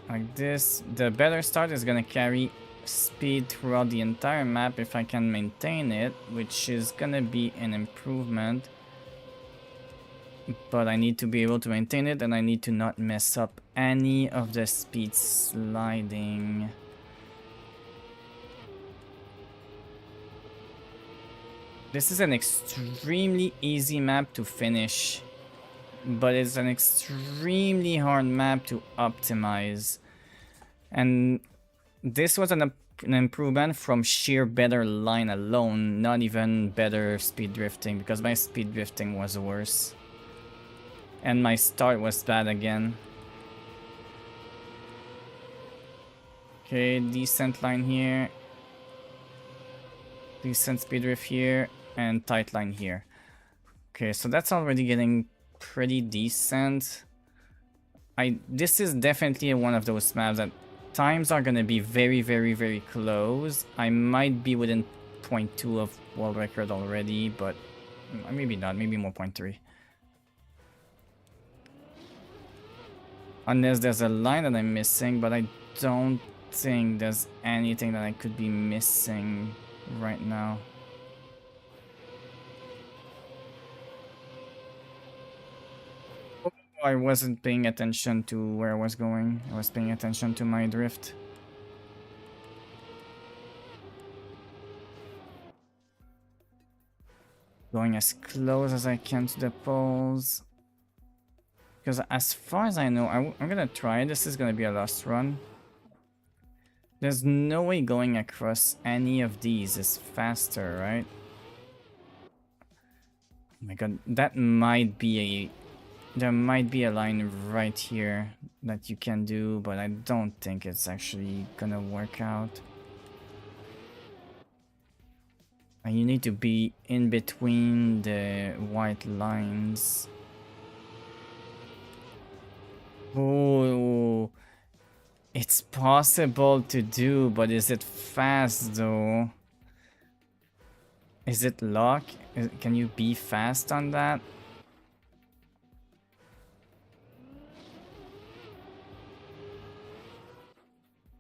like this. The better start is gonna carry speed throughout the entire map if I can maintain it, which is gonna be an improvement. But I need to be able to maintain it, and I need to not mess up any of the speed sliding. This is an extremely easy map to finish, but it's an extremely hard map to optimize. And this was an an improvement from sheer better line alone, not even better speed drifting, because my speed drifting was worse. And my start was bad again. Okay, decent line here. Decent speed drift here. And tight line here. Okay, so that's already getting pretty decent. This is definitely one of those maps that times are gonna be very, very, very close. I might be within 0.2 of world record already, but maybe not, maybe more 0.3. Unless there's a line that I'm missing, but I don't think there's anything that I could be missing right now. I wasn't paying attention to where I was going. I was paying attention to my drift. Going as close as I can to the poles. Because as far as I know, I'm gonna try. This is gonna be a lost run. There's no way going across any of these is faster, right? Oh my god, that might be a... There might be a line right here that you can do, but I don't think it's actually gonna work out. And you need to be in between the white lines. Oh, it's possible to do, but is it fast though? Is it luck? Can you be fast on that?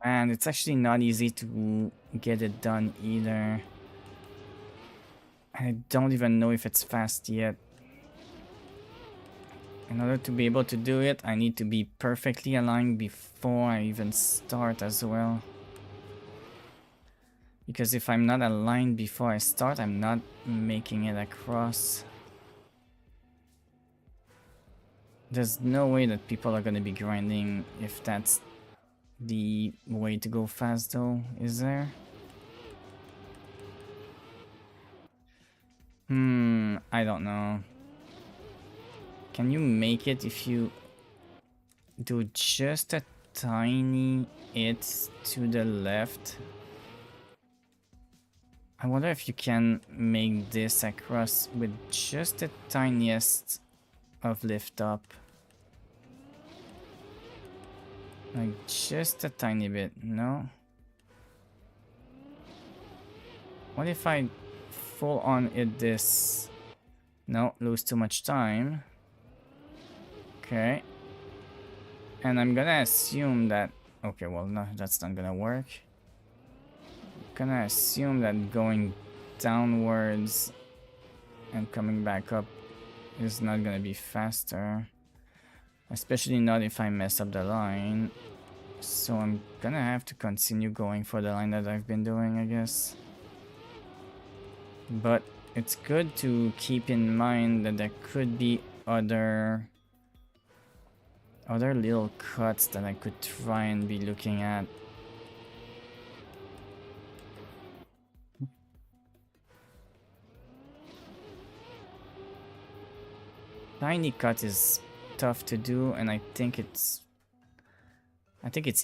And it's actually not easy to get it done either. I don't even know if it's fast yet. In order to be able to do it, I need to be perfectly aligned before I even start as well. Because if I'm not aligned before I start, I'm not making it across. There's no way that people are going to be grinding if that's the way to go fast though, is there? I don't know. Can you make it if you do just a tiny it to the left? I wonder if you can make this across with just the tiniest of lift up. Like just a tiny bit, no? What if I full on it this? No, lose too much time. Okay. And I'm gonna assume that... Okay, well, no, that's not gonna work. I'm gonna assume that going downwards and coming back up is not gonna be faster. Especially not if I mess up the line. So I'm gonna have to continue going for the line that I've been doing, I guess. But it's good to keep in mind that there could be other little cuts that I could try and be looking at. Tiny cut is tough to do, and I think it's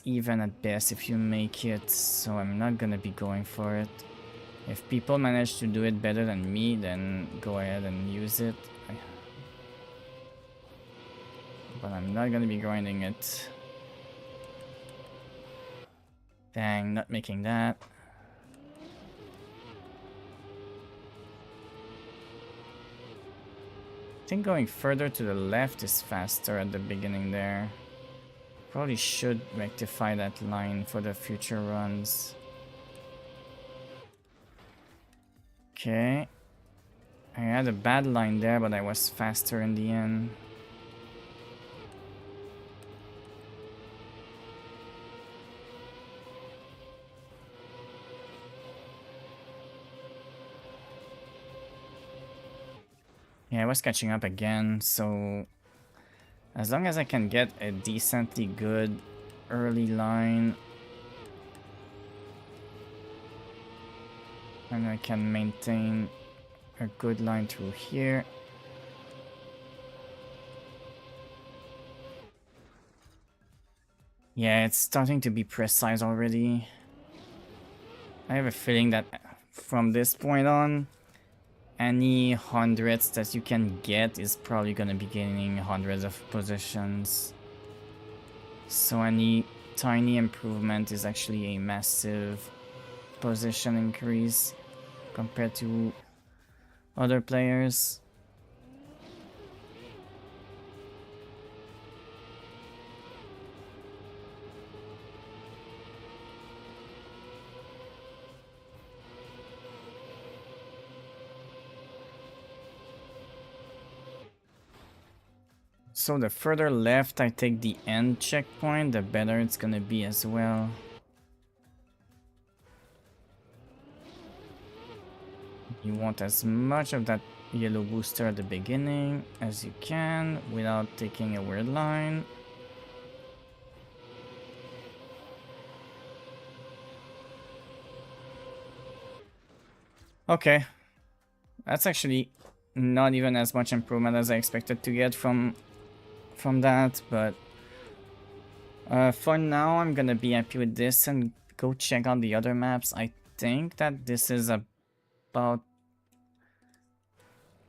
even at best if you make it, so I'm not gonna be going for it. If people manage to do it better than me, then go ahead and use it. But I'm not gonna be grinding it. Dang, not making that. I think going further to the left is faster at the beginning there. Probably should rectify that line for the future runs. Okay. I had a bad line there, but I was faster in the end. Yeah, I was catching up again, so as long as I can get a decently good early line, And I can maintain a good line through here. Yeah, it's starting to be precise already. I have a feeling that from this point on, any hundreds that you can get is probably gonna be gaining hundreds of positions. So any tiny improvement is actually a massive position increase compared to other players. So the further left I take the end checkpoint, the better it's gonna be as well. You want as much of that yellow booster at the beginning as you can without taking a weird line. Okay. That's actually not even as much improvement as I expected to get from that, but for now I'm gonna be happy with this and go check out the other maps. I think that this is about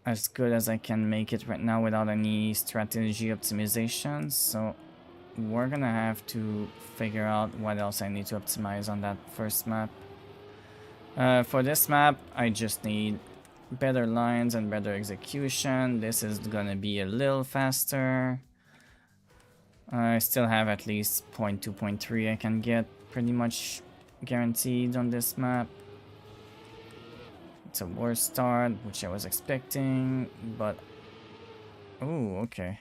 as good as I can make it right now without any strategy optimizations, so we're gonna have to figure out what else I need to optimize on that first map. For this map, I just need better lines and better execution. This is gonna be a little faster. I still have at least 0.2, 0.3 I can get pretty much guaranteed on this map. It's a worse start, which I was expecting, but... Oh, okay.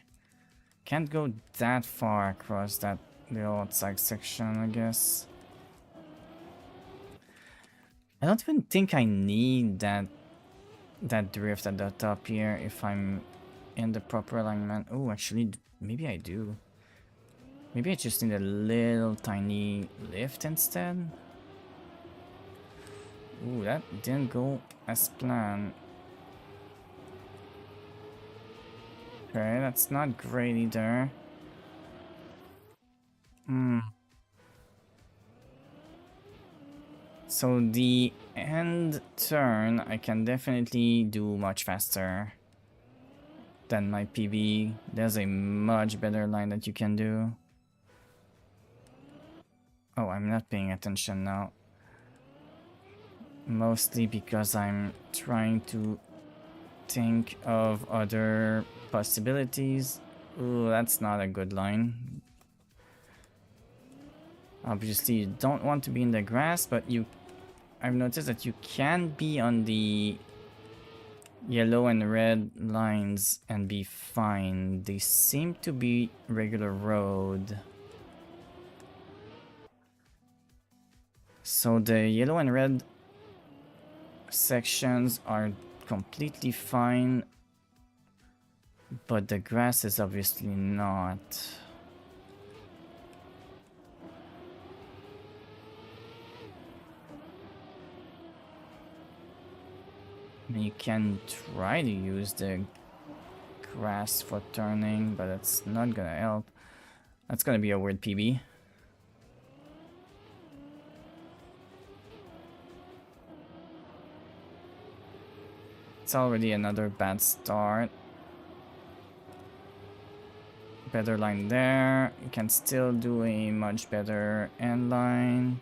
Can't go that far across that little outside section, I guess. I don't even think I need that drift at the top here if I'm in the proper alignment. Oh, actually, maybe I do. Maybe I just need a little tiny lift instead. Ooh, that didn't go as planned. Okay, that's not great either. So the end turn I can definitely do much faster than my PB. There's a much better line that you can do. Oh, I'm not paying attention now. Mostly because I'm trying to think of other possibilities. Ooh, that's not a good line. Obviously, you don't want to be in the grass, but I've noticed that you can be on the yellow and red lines and be fine. They seem to be regular road. So the yellow and red sections are completely fine, but the grass is obviously not. You can try to use the grass for turning, but it's not gonna help. That's gonna be a weird PB. It's already another bad start. Better line there. You can still do a much better end line,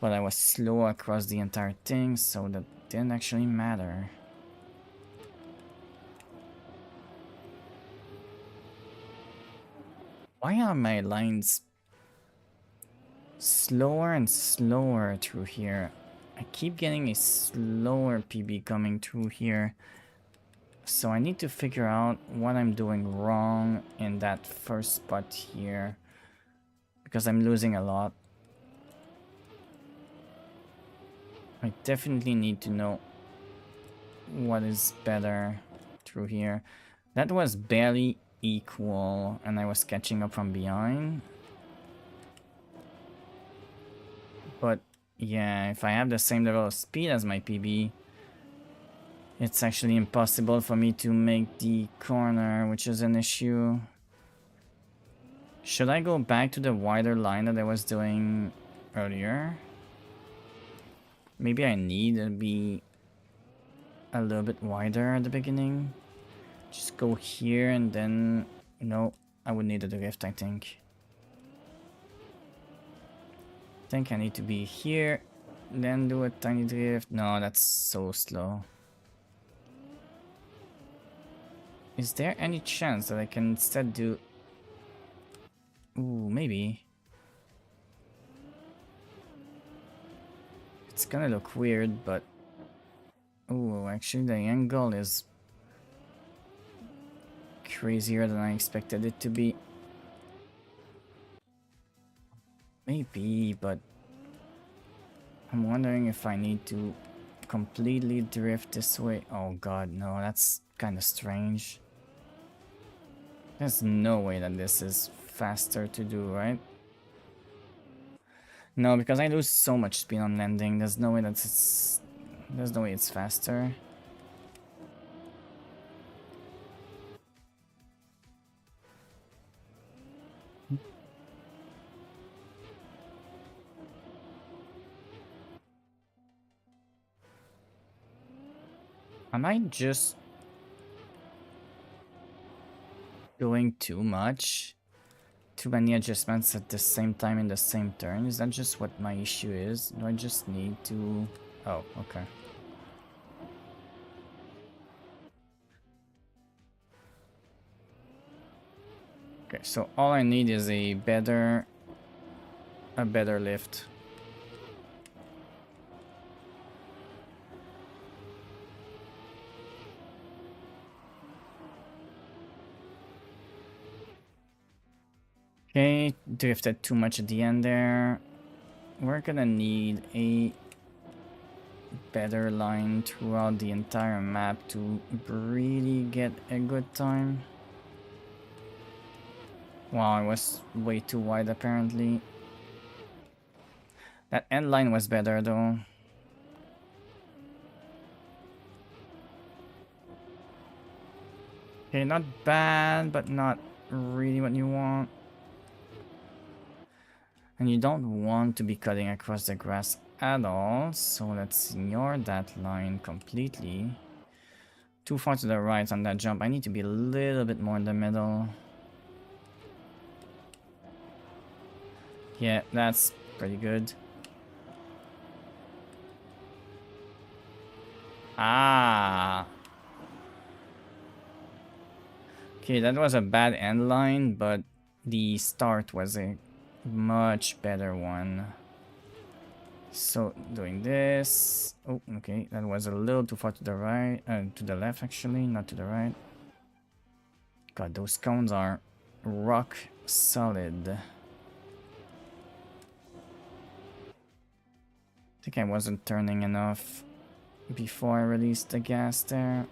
but I was slow across the entire thing, so that didn't actually matter. Why are my lines slower and slower through here? I keep getting a slower PB coming through here. So I need to figure out what I'm doing wrong in that first spot here, because I'm losing a lot. I definitely need to know what is better through here. That was barely equal, and I was catching up from behind. But Yeah, if I have the same level of speed as my PB, it's actually impossible for me to make the corner, which is an issue. Should I go back to the wider line that I was doing earlier? Maybe I need to be a little bit wider at the beginning. Just go here and then... No, I would need a drift, I think. I think I need to be here, then do a tiny drift. No, that's so slow. Is there any chance that I can instead do... Ooh, maybe. It's gonna look weird, but... Ooh, actually the angle is crazier than I expected it to be. Maybe, but... I'm wondering if I need to completely drift this way. Oh god, no, that's kind of strange. There's no way that this is faster to do, right? No, because I lose so much speed on landing. There's no way that it's... There's no way it's faster. Am I just doing too much? Too many adjustments at the same time in the same turn? Is that just what my issue is? Do I just need to... Oh, okay. Okay, so all I need is a better lift. Okay, drifted too much at the end there. We're gonna need a better line throughout the entire map to really get a good time. Wow, I was way too wide apparently. That end line was better though. Okay, not bad, but not really what you want. And you don't want to be cutting across the grass at all, so let's ignore that line completely. Too far to the right on that jump. I need to be a little bit more in the middle. Yeah, that's pretty good. Ah! Okay, that was a bad end line, but the start was a much better one. So, doing this... Oh, okay, that was a little too far to the right, to the left actually, not to the right. God, those cones are rock solid. I think I wasn't turning enough before I released the gas there.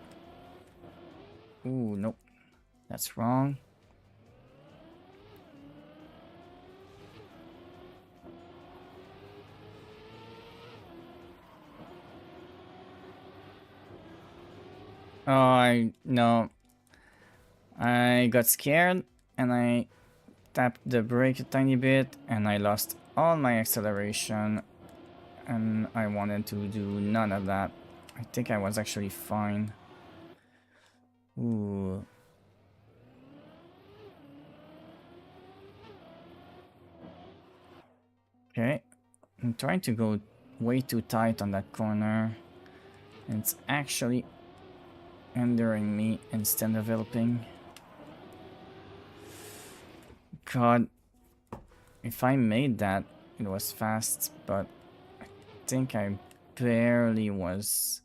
Ooh, nope. That's wrong. Oh, no. I got scared and I tapped the brake a tiny bit and I lost all my acceleration and I wanted to do none of that. I think I was actually fine. Ooh. Okay. I'm trying to go way too tight on that corner. And it's actually hindering me instead of helping. God. If I made that, it was fast, but I think I barely was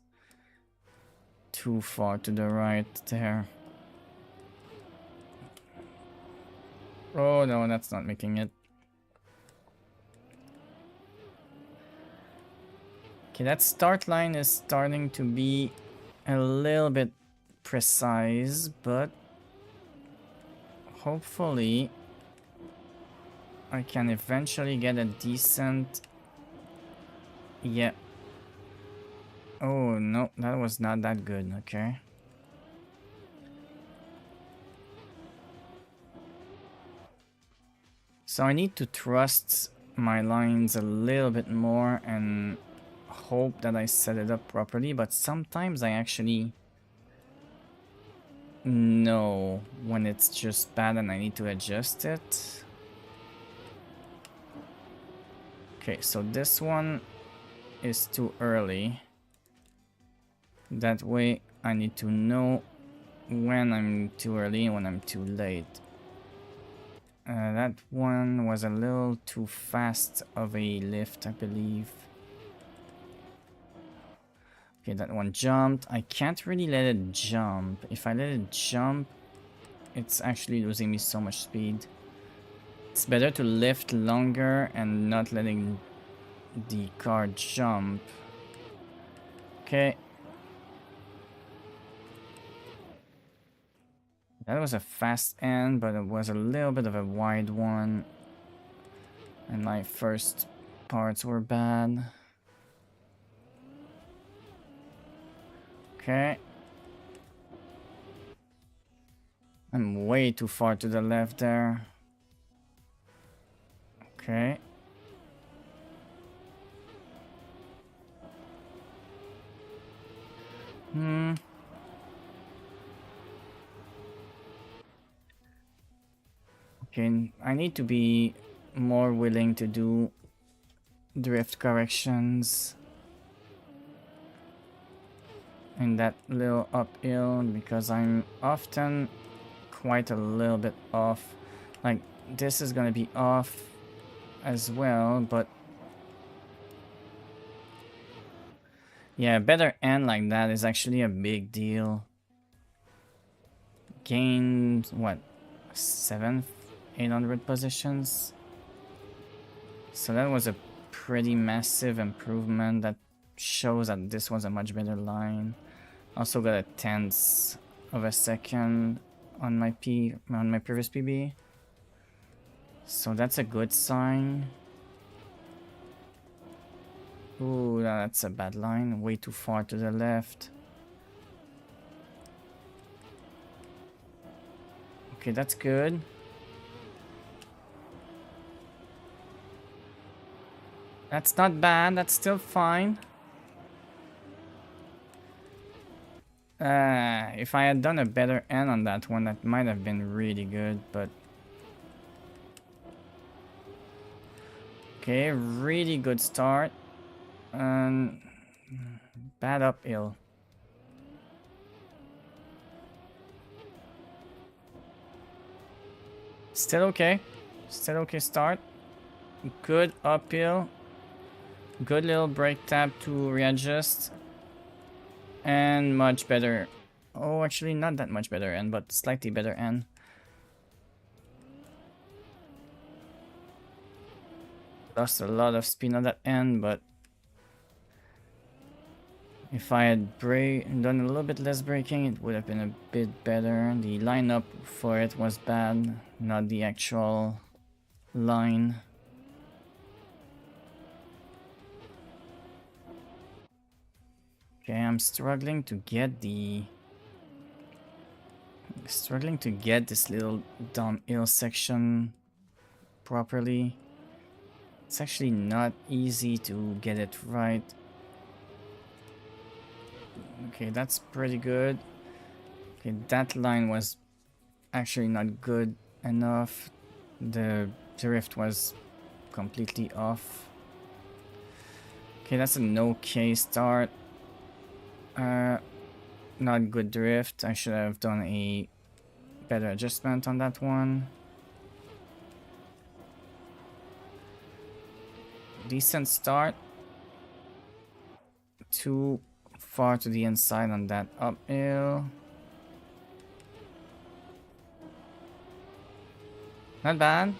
too far to the right there. Oh no, that's not making it. Okay, that start line is starting to be a little bit precise, but hopefully I can eventually get a decent Yeah. Oh, no, that was not that good. Okay. So I need to trust my lines a little bit more and hope that I set it up properly, but sometimes I actually know when it's just bad and I need to adjust it. Okay, so this one is too early. That way I need to know when I'm too early and when I'm too late. That one was a little too fast of a lift, I believe. Okay, that one jumped. I can't really let it jump. If I let it jump, it's actually losing me so much speed. It's better to lift longer and not letting the car jump. Okay. That was a fast end, but it was a little bit of a wide one. And my first parts were bad. Okay. I'm way too far to the left there. Okay. Okay, I need to be more willing to do drift corrections in that little uphill because I'm often quite a little bit off. Like, this is gonna be off as well, but yeah, a better end like that is actually a big deal. Gained, what, 800 positions? So that was a pretty massive improvement that shows that this was a much better line. Also got a tenth of a second on my previous PB. So that's a good sign. Ooh, that's a bad line. Way too far to the left. Okay, that's good. That's not bad. That's still fine. If I had done a better end on that one, that might have been really good, but... Okay, really good start. And... bad uphill. Still okay. Still okay start. Good uphill. Good little brake tap to readjust. And much better. Oh, actually not that much better end, but slightly better end. Lost a lot of speed on that end, but if I had done a little bit less braking, it would have been a bit better. The lineup for it was bad, not the actual line. Okay, I'm struggling to get this little downhill section properly. It's actually not easy to get it right. Okay, that's pretty good. Okay, that line was actually not good enough. The drift was completely off. Okay, that's an okay start. Not good drift. I should have done a better adjustment on that one. Decent start. Too far to the inside on that uphill. Not bad.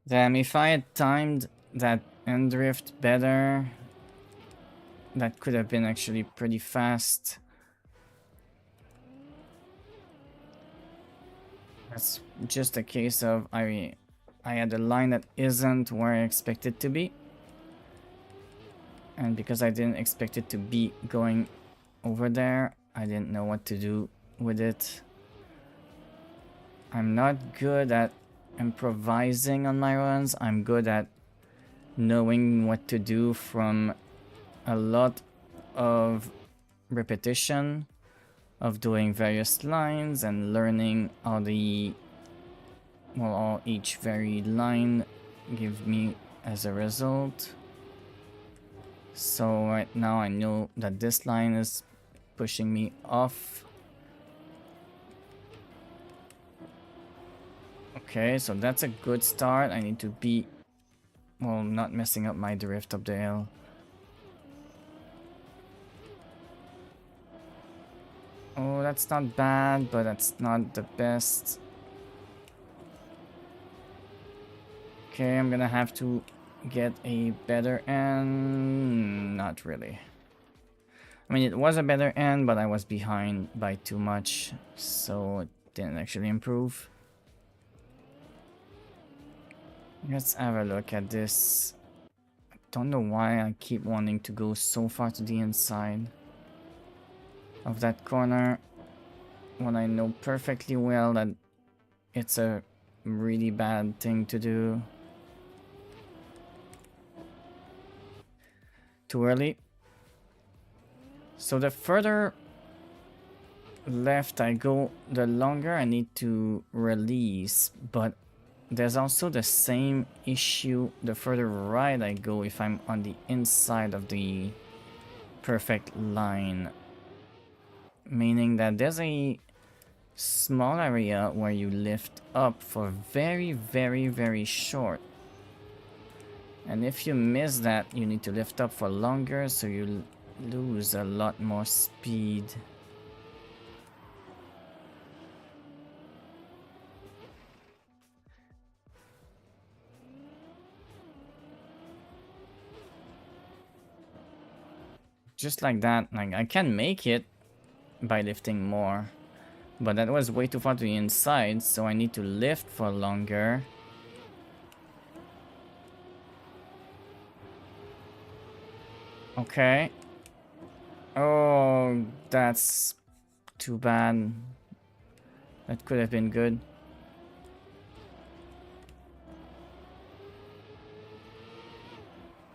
Damn, if I had timed that end drift better, that could have been actually pretty fast. That's just a case of I had a line that isn't where I expect it to be. And because I didn't expect it to be going over there, I didn't know what to do with it. I'm not good at improvising on my runs. I'm good at knowing what to do from a lot of repetition of doing various lines and learning how the how each varied line gives me as a result. So right now I know that this line is pushing me off. Okay, so that's a good start. I need to be, well, not messing up my drift up the hill. Oh, that's not bad, but that's not the best. Okay, I'm gonna have to get a better end. Not really. I mean, it was a better end, but I was behind by too much, so it didn't actually improve. Let's have a look at this. I don't know why I keep wanting to go so far to the inside of that corner when I know perfectly well that it's a really bad thing to do. Too early. So the further left I go, the longer I need to release, but there's also the same issue the further right I go if I'm on the inside of the perfect line. Meaning that there's a small area where you lift up for very, very, very short. And if you miss that, you need to lift up for longer, so you lose a lot more speed. Just like that, like I can make it by lifting more. But that was way too far to the inside, so I need to lift for longer. Okay. Oh, that's too bad. That could have been good.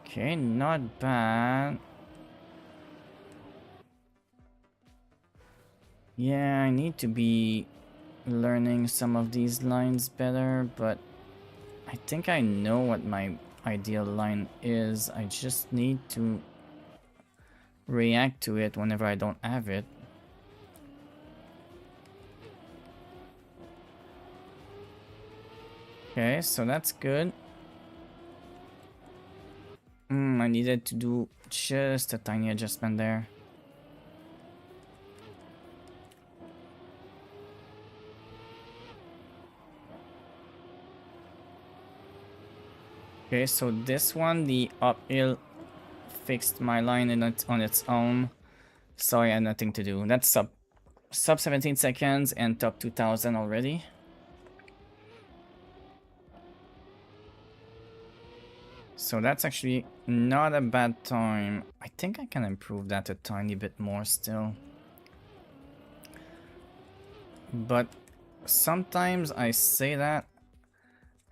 Okay, not bad. Yeah, I need to be learning some of these lines better, but I think I know what my ideal line is. I just need to react to it whenever I don't have it. Okay, so that's good. I needed to do just a tiny adjustment there. Okay, so this one, the uphill fixed my line on its own, so I had nothing to do. That's sub 17 seconds and top 2000 already. So that's actually not a bad time. I think I can improve that a tiny bit more still. But sometimes I say that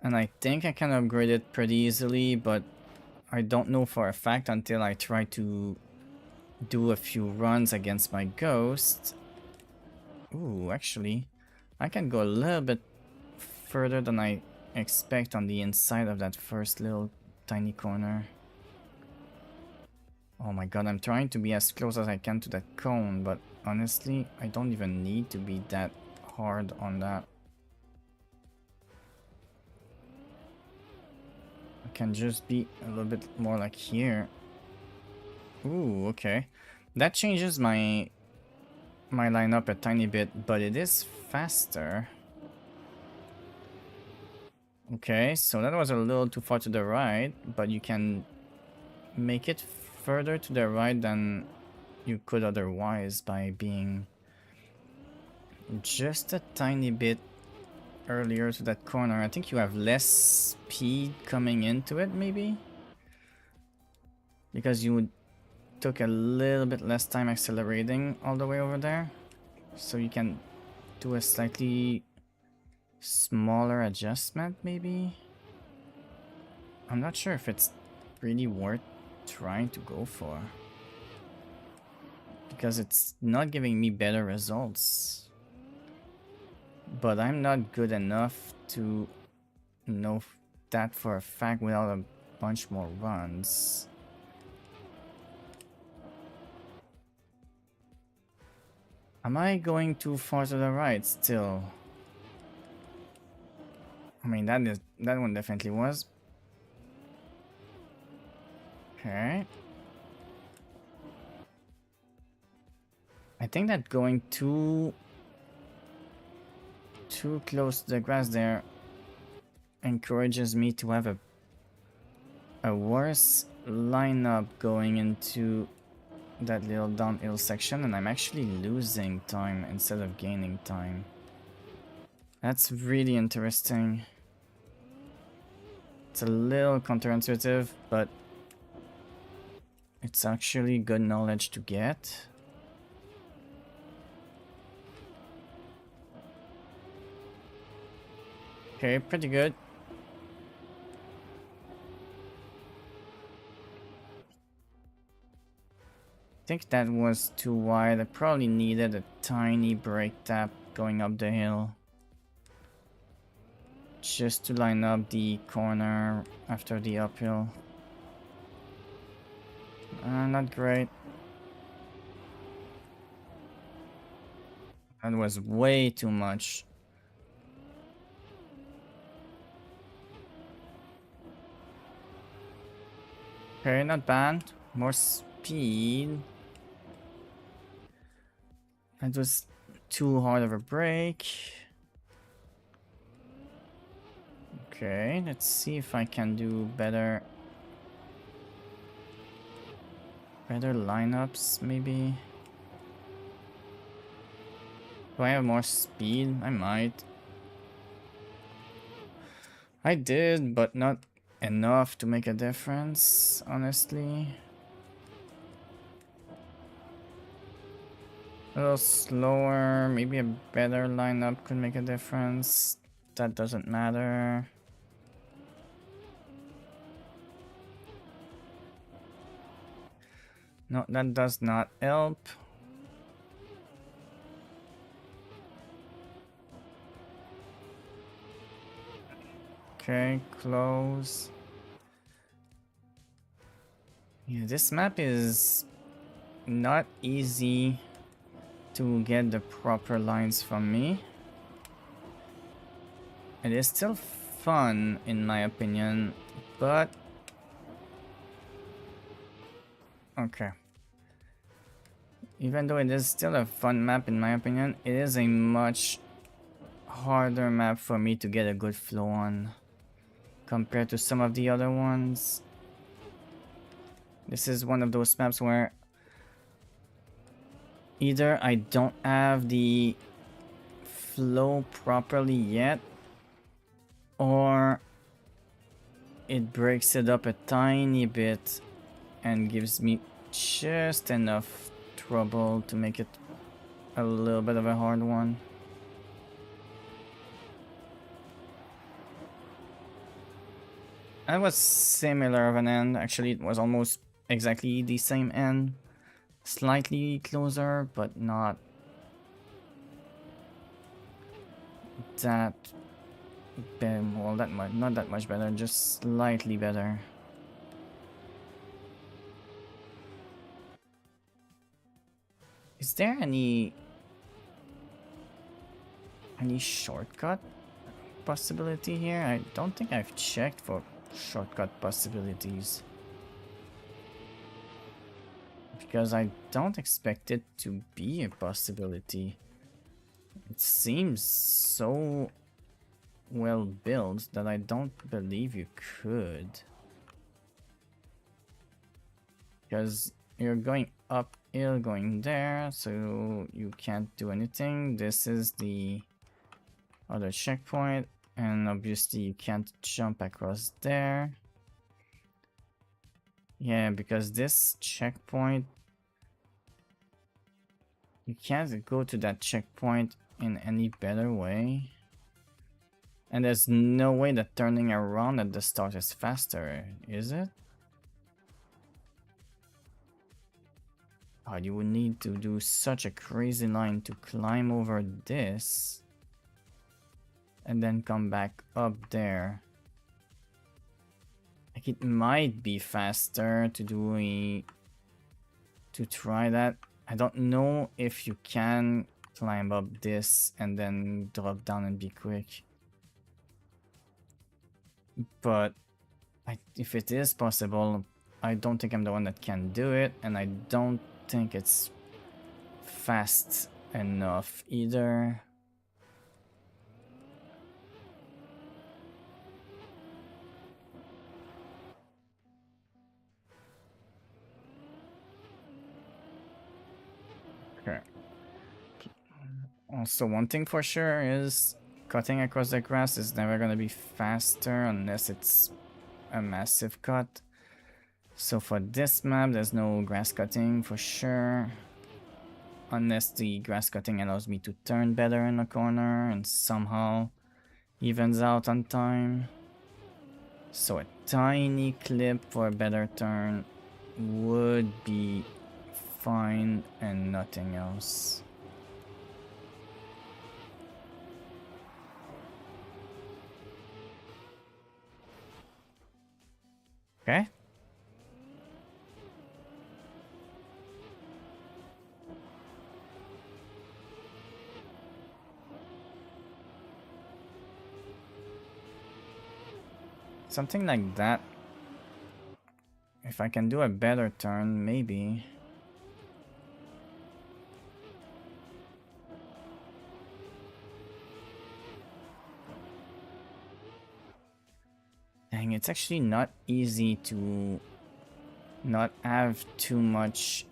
and I think I can upgrade it pretty easily, but I don't know for a fact until I try to do a few runs against my ghost. Ooh, actually, I can go a little bit further than I expect on the inside of that first little tiny corner. Oh my god, I'm trying to be as close as I can to that cone, but honestly, I don't even need to be that hard on that. I can just be a little bit more like here. Ooh, okay. That changes my lineup a tiny bit, but it is faster. Okay, so that was a little too far to the right, but you can make it further to the right than you could otherwise by being just a tiny bit earlier to that corner, I think you have less speed coming into it, maybe? Because you took a little bit less time accelerating all the way over there. So you can do a slightly smaller adjustment, maybe? I'm not sure if it's really worth trying to go for. Because it's not giving me better results. But I'm not good enough to know that for a fact without a bunch more runs. Am I going too far to the right still? I mean, that one definitely was. Okay. I think that going too close to the grass there encourages me to have a worse lineup going into that little downhill section, and I'm actually losing time instead of gaining time. That's really interesting. It's a little counterintuitive, but it's actually good knowledge to get. Okay, pretty good. I think that was too wide. I probably needed a tiny brake tap going up the hill. Just to line up the corner after the uphill. Not great. That was way too much. Okay, not bad. More speed. That was too hard of a break. Okay, let's see if I can do better. Better lineups, maybe. Do I have more speed? I might. I did, but not enough to make a difference, honestly. A little slower, maybe a better lineup could make a difference. That doesn't matter. No, that does not help. Okay, close. Yeah, this map is not easy to get the proper lines from me. It is still fun, in my opinion, but... Okay. Even though it is still a fun map, in my opinion, it is a much harder map for me to get a good flow on compared to some of the other ones. This is one of those maps where either I don't have the flow properly yet, or it breaks it up a tiny bit and gives me just enough trouble to make it a little bit of a hard one. That was similar of an end. Actually, it was almost exactly the same end. Slightly closer, but not that well, that much, not that much better, just slightly better. Is there any shortcut possibility here? I don't think I've checked for shortcut possibilities, because I don't expect it to be a possibility. It seems so well built that I don't believe you could, because you're going uphill going there, so you can't do anything. This is the other checkpoint, and obviously you can't jump across there. Yeah, because this checkpoint, you can't go to that checkpoint in any better way. And there's no way that turning around at the start is faster, is it? Oh, you would need to do such a crazy line to climb over this and then come back up there. Like, it might be faster to do to try that. I don't know if you can climb up this and then drop down and be quick. But if it is possible, I don't think I'm the one that can do it, and I don't think it's fast enough either. Okay. Also, one thing for sure is cutting across the grass is never gonna be faster unless it's a massive cut. So for this map, there's no grass cutting for sure. Unless the grass cutting allows me to turn better in the corner and somehow evens out on time. So a tiny clip for a better turn would be fine and nothing else. Okay. Something like that. If I can do a better turn, maybe. Dang, it's actually not easy to not have too much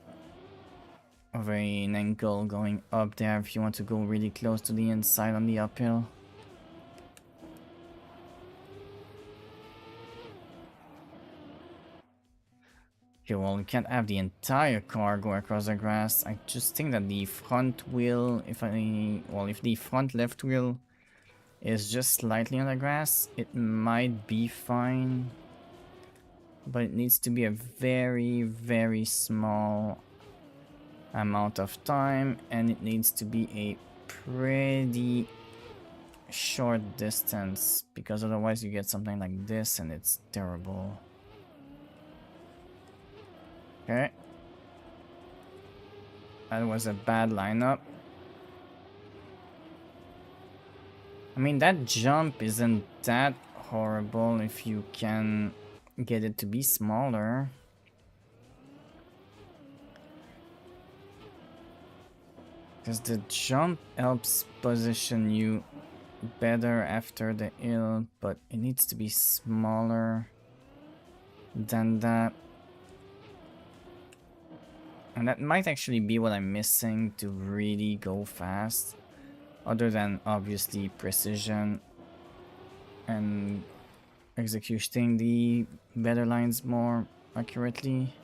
of an angle going up there if you want to go really close to the inside on the uphill. Okay, well, you can't have the entire car go across the grass. I just think that the front wheel, if the front left wheel is just slightly on the grass, it might be fine. But it needs to be a very, very small amount of time, and it needs to be a pretty short distance, because otherwise you get something like this and it's terrible. Okay. That was a bad lineup. I mean, that jump isn't that horrible if you can get it to be smaller. Because the jump helps position you better after the hill, but it needs to be smaller than that. And that might actually be what I'm missing to really go fast. Other than, obviously, precision and executing the better lines more accurately.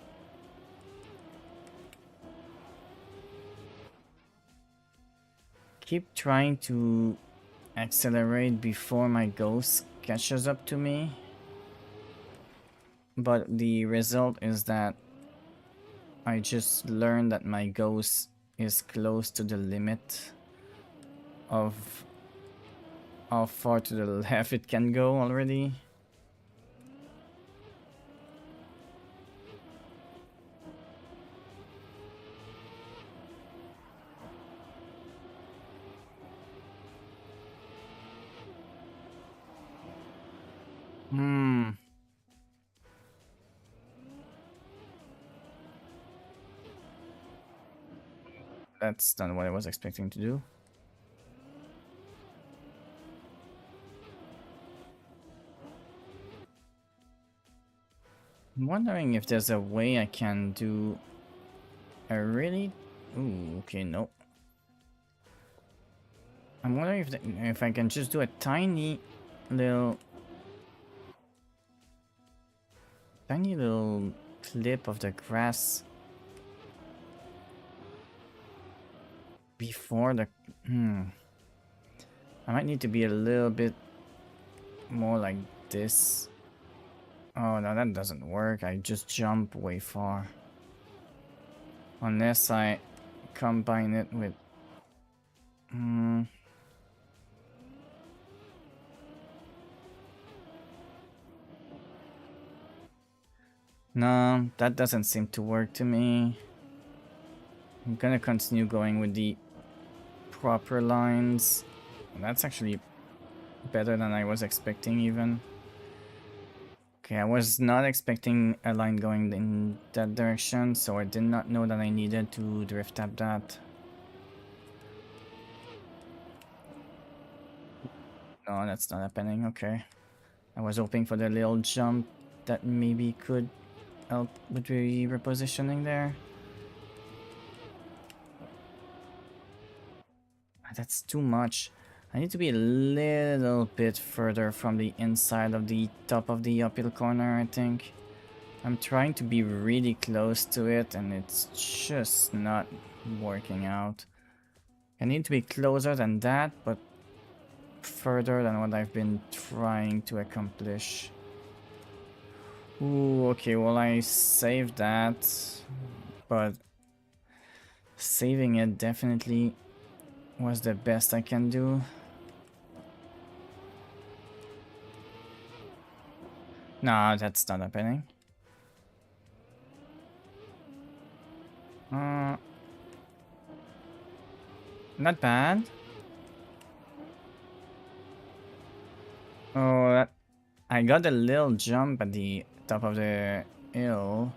Keep trying to accelerate before my ghost catches up to me. But the result is that I just learned that my ghost is close to the limit of how far to the left it can go already. That's not what I was expecting to do. I'm wondering if there's a way I can do a really... Ooh, okay, nope. I'm wondering if I can just do a tiny little clip of the grass before the... I might need to be a little bit more like this. Oh no, that doesn't work. I just jump way far. Unless I combine it with... No, that doesn't seem to work to me. I'm gonna continue going with the proper lines. That's actually better than I was expecting even. Okay, I was not expecting a line going in that direction, so I did not know that I needed to drift tap that. No, that's not happening, okay. I was hoping for the little jump that maybe could help with the repositioning there. That's too much. I need to be a little bit further from the inside of the top of the uphill corner, I think. I'm trying to be really close to it and it's just not working out. I need to be closer than that, but further than what I've been trying to accomplish. Ooh, okay, well I saved that, but saving it definitely was the best I can do. No, that's not happening. Not bad. Oh, I got a little jump at the top of the hill,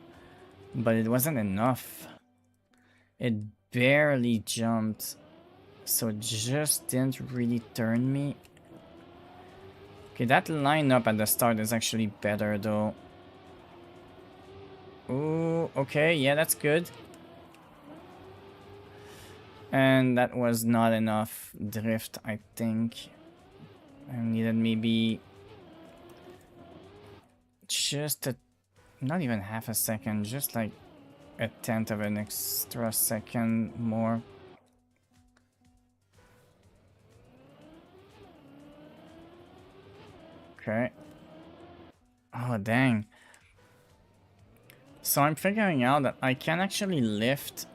but it wasn't enough. It barely jumped, so it just didn't really turn me. Okay, that lineup at the start is actually better though. Ooh, okay, yeah, that's good. And that was not enough drift, I think. I needed maybe just not even half a second, just like a tenth of an extra second more. Okay. Oh, dang. So I'm figuring out that I can actually lift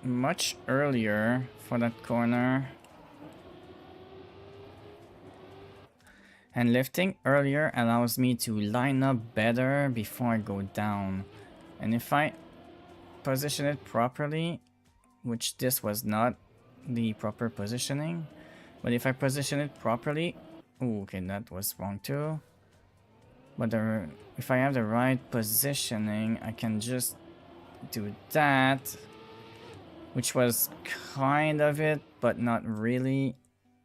much earlier for that corner. And lifting earlier allows me to line up better before I go down. And if I position it properly, which this was not the proper positioning, but if I position it properly... Ooh, okay, that was wrong too. But if I have the right positioning, I can just do that, which was kind of it, but not really.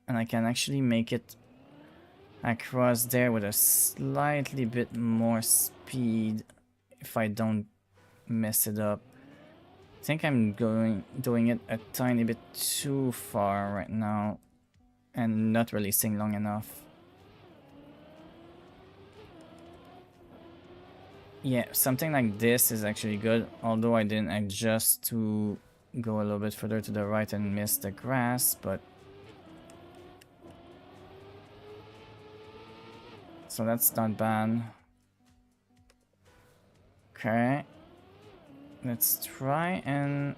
And I can actually make it across there with a slightly bit more speed if I don't mess it up. I think I'm doing it a tiny bit too far right now and not releasing long enough. Yeah, something like this is actually good, although I didn't adjust to go a little bit further to the right and miss the grass, but... So that's not bad. Okay. Let's try and...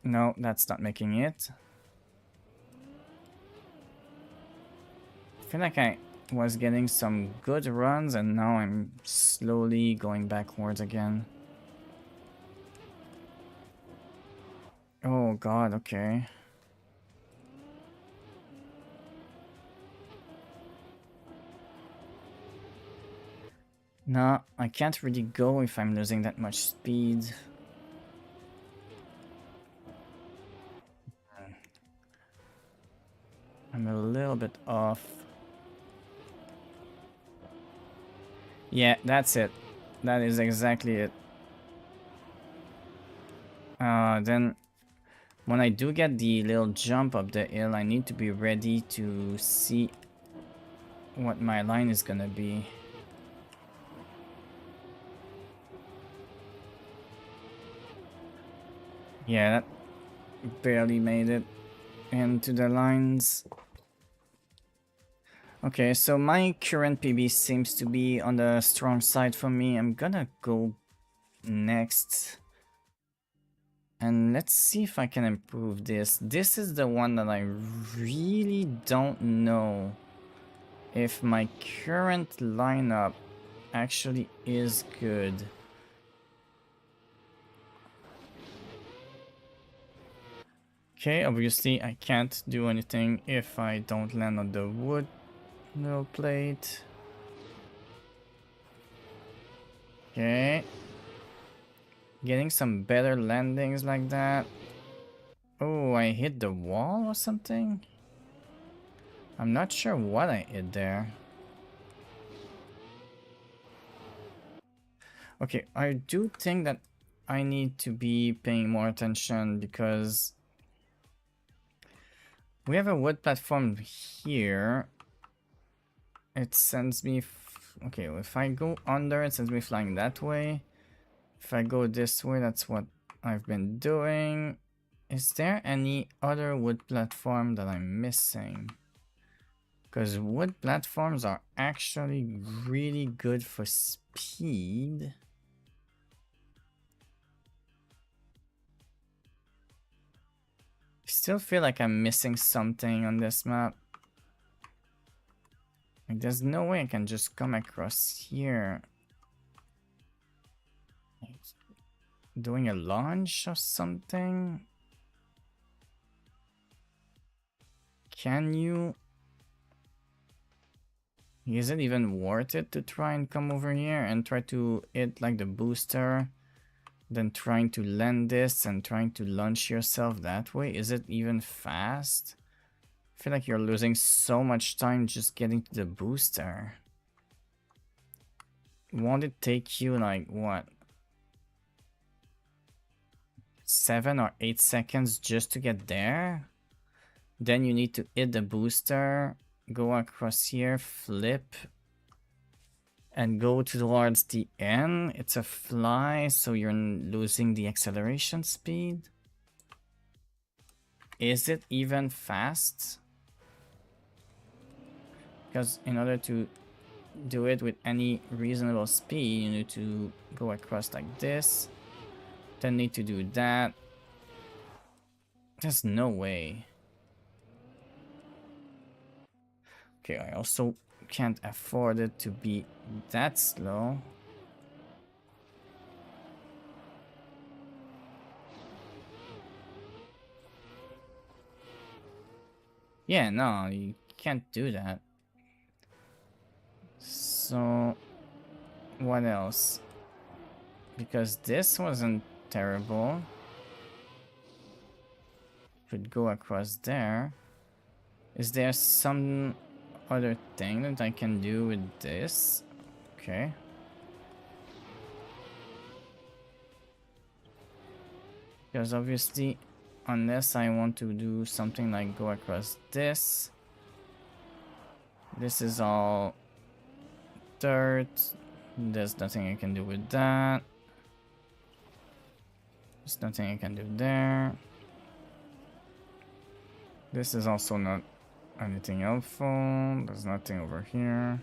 No, that's not making it. I feel like I was getting some good runs and now I'm slowly going backwards again. Oh god, okay. No, I can't really go if I'm losing that much speed. I'm a little bit off. Yeah, that's it. That is exactly it. Then When I do get the little jump up the hill, I need to be ready to see what my line is gonna be. Yeah, that barely made it into the lines. Okay, so my current PB seems to be on the strong side for me. I'm gonna go next. And let's see if I can improve this. This is the one that I really don't know if my current lineup actually is good. Okay, obviously I can't do anything if I don't land on the wood little plate. Okay. Getting some better landings like that. Oh, I hit the wall or something? I'm not sure what I hit there. Okay, I do think that I need to be paying more attention because we have a wood platform here. It sends me... okay, if I go under, it sends me flying that way. If I go this way, that's what I've been doing. Is there any other wood platform that I'm missing? Because wood platforms are actually really good for speed. I still feel like I'm missing something on this map. Like, there's no way I can just come across here. Doing a launch or something? Can you? Is it even worth it to try and come over here and try to hit like the booster? Then trying to land this and trying to launch yourself that way? Is it even fast? I feel like you're losing so much time just getting to the booster. Won't it take you like what? 7 or 8 seconds just to get there? Then you need to hit the booster, go across here, flip, and go towards the end. It's a fly, so you're losing the acceleration speed. Is it even fast? Because in order to do it with any reasonable speed, you need to go across like this. Then need to do that. There's no way. Okay, I also can't afford it to be that slow. Yeah, no, you can't do that. So, what else? Because this wasn't terrible. Could go across there. Is there some other thing that I can do with this? Okay. Because obviously, unless I want to do something like go across this. This is all dirt. There's nothing I can do with that. There's nothing I can do there. This is also not anything helpful. There's nothing over here.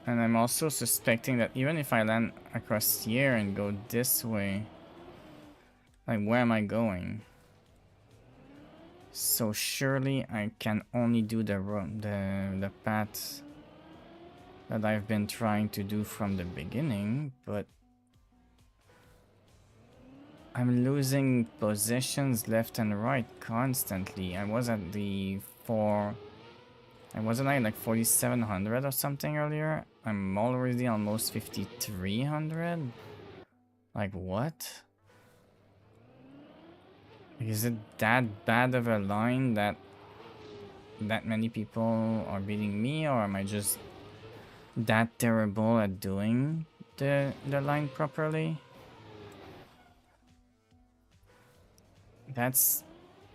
And I'm also suspecting that even if I land across here and go this way, like where am I going? So surely I can only do the path that I've been trying to do from the beginning, but I'm losing positions left and right constantly. I was at the wasn't I like 4,700 or something earlier? I'm already almost 5,300. Like what? Is it that bad of a line that many people are beating me, or am I just that terrible at doing the line properly? That's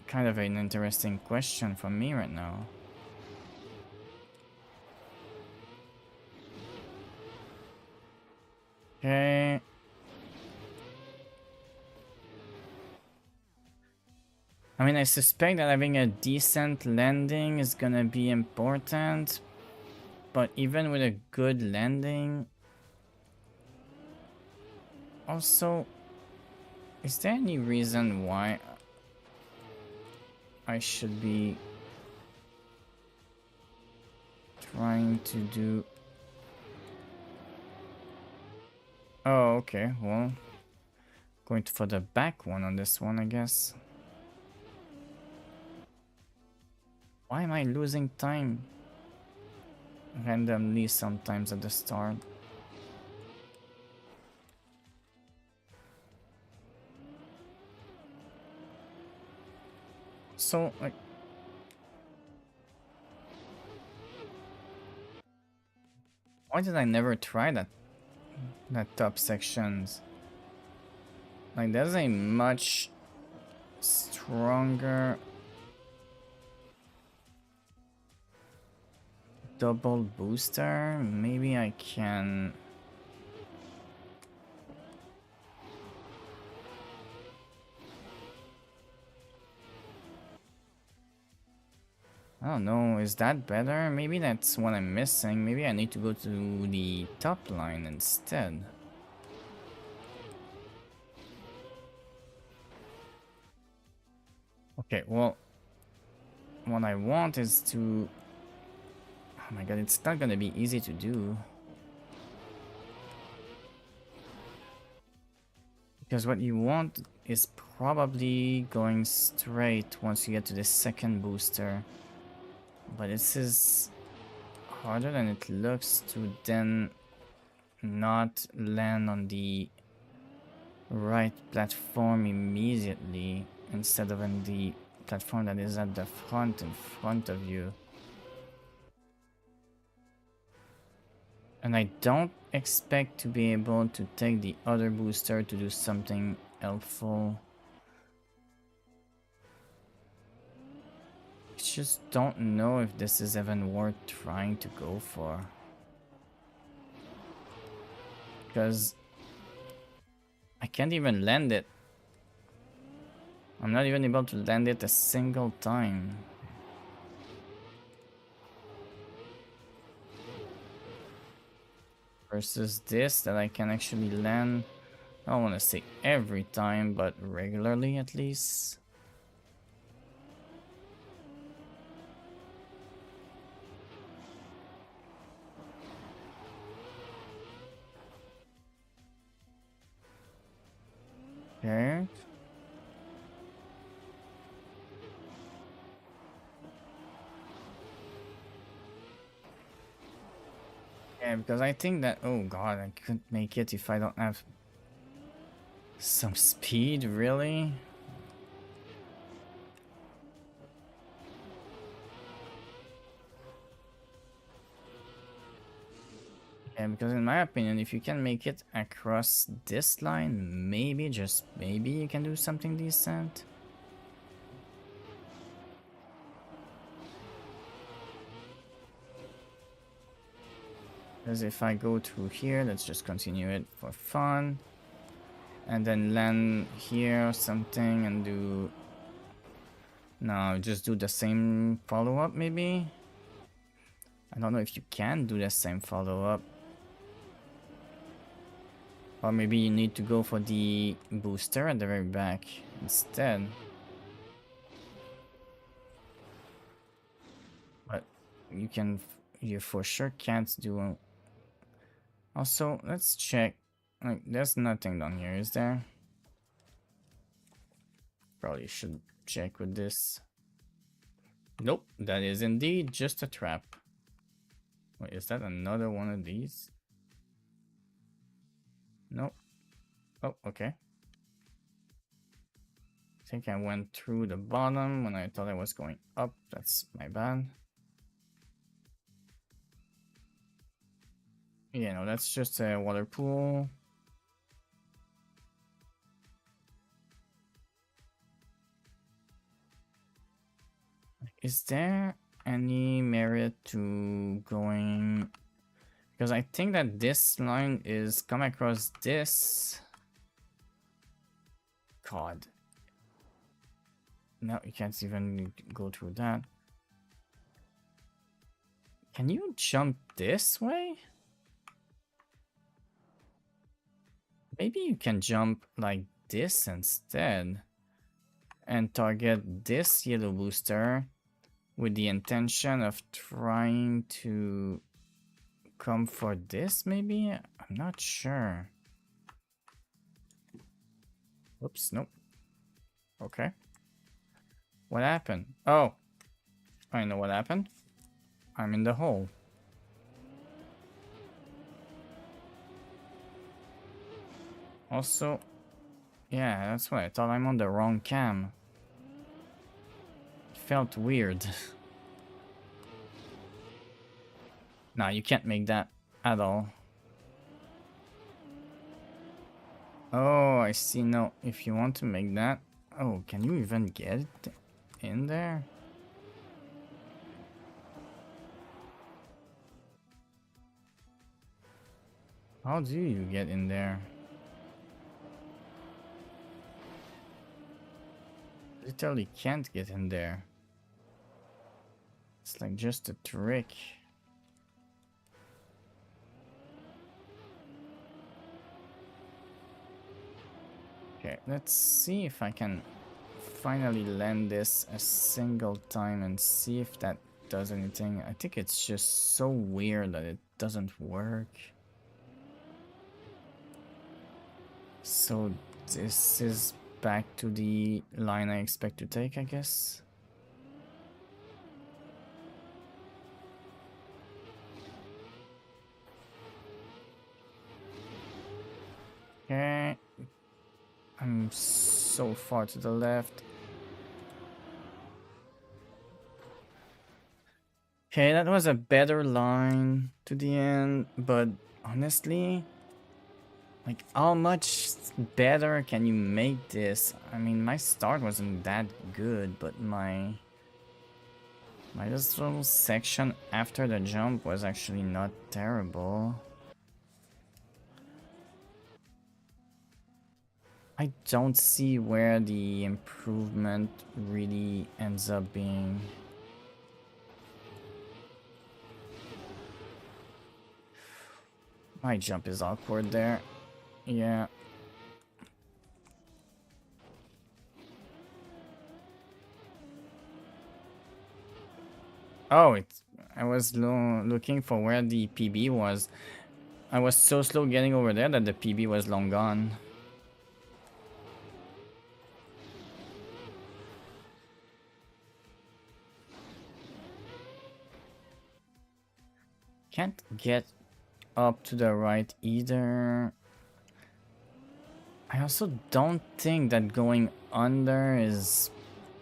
kind of an interesting question for me right now. Okay. I mean, I suspect that having a decent landing is gonna be important, but even with a good landing... Also, is there any reason why I should be trying to do... Oh, okay, well, going for the back one on this one, I guess. Why am I losing time randomly sometimes at the start? So, like... Why did I never try that top sections? Like, there's a much stronger double booster. Maybe I can... I don't know, is that better? Maybe that's what I'm missing. Maybe I need to go to the top line instead. Okay, well, what I want is to... Oh my god, it's not gonna be easy to do. Because what you want is probably going straight once you get to the second booster. But this is harder than it looks to then not land on the right platform immediately instead of on the platform that is at the front, in front of you. And I don't expect to be able to take the other booster to do something helpful. I just don't know if this is even worth trying to go for. Because I can't even land it. I'm not even able to land it a single time. Versus this that I can actually land, I don't want to say every time, but regularly at least. Okay. Yeah, because I think that... Oh god, I couldn't make it if I don't have some speed, really? Yeah, because in my opinion, if you can make it across this line, maybe, just maybe, you can do something decent. Because if I go through here, let's just continue it for fun. And then land here or something and do... No, just do the same follow-up maybe? I don't know if you can do the same follow-up. Or maybe you need to go for the booster at the very back instead. But you for sure can't do... Also, let's check. Like, there's nothing down here, is there? Probably should check with this. Nope, that is indeed just a trap. Wait, is that another one of these? Nope. Oh, okay. I think I went through the bottom when I thought I was going up. That's my bad. Yeah, no, that's just a water pool. Is there any merit to going? Because I think that this line is come across this. God. No, you can't even go through that. Can you jump this way? Maybe you can jump like this instead and target this yellow booster with the intention of trying to come for this, maybe? I'm not sure. Oops, nope. Okay. What happened? Oh, I know what happened. I'm in the hole. Also, yeah, that's why I thought I'm on the wrong cam. It felt weird. Nah, you can't make that at all. Oh, I see. No, if you want to make that... Oh, can you even get it in there? How do you get in there? Literally can't get in there. It's like just a trick. Okay, let's see if I can finally land this a single time and see if that does anything. I think it's just so weird that it doesn't work. So this is back to the line I expect to take, I guess. Okay. I'm so far to the left. Okay, that was a better line to the end, but honestly, like, how much better can you make this? I mean, my start wasn't that good, but my this little section after the jump was actually not terrible. I don't see where the improvement really ends up being. My jump is awkward there. Yeah. Oh, I was looking for where the PB was. I was so slow getting over there that the PB was long gone. Can't get up to the right either. I also don't think that going under is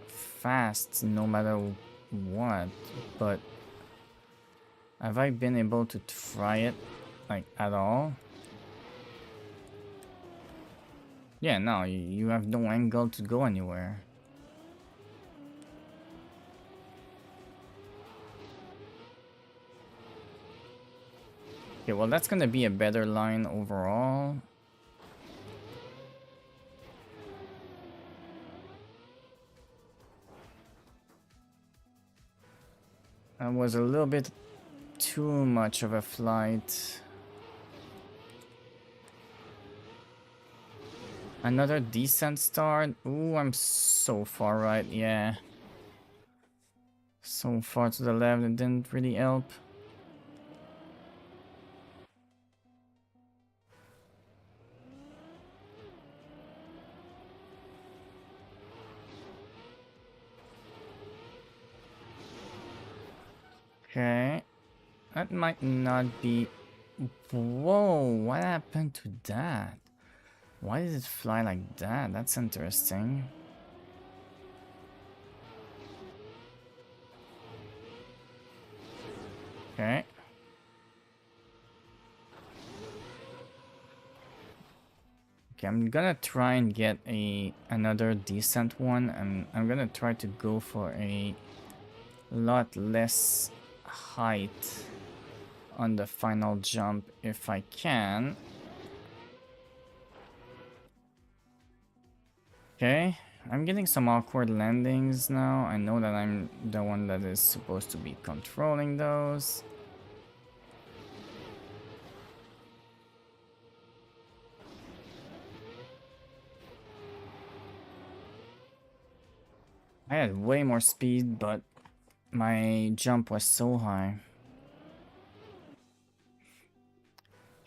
fast no matter what, but have I been able to try it like at all? Yeah, no, you have no angle to go anywhere. Okay, well, that's gonna be a better line overall. That was a little bit too much of a flight. Another decent start. Ooh, I'm so far right, yeah. So far to the left, it didn't really help. Okay. That might not be... Whoa, what happened to that? Why did it fly like that? That's interesting. Okay. Okay, I'm gonna try and get another decent one, and I'm gonna try to go for a lot less height on the final jump if I can. Okay, I'm getting some awkward landings now. I know that I'm the one that is supposed to be controlling those. I had way more speed, but my jump was so high.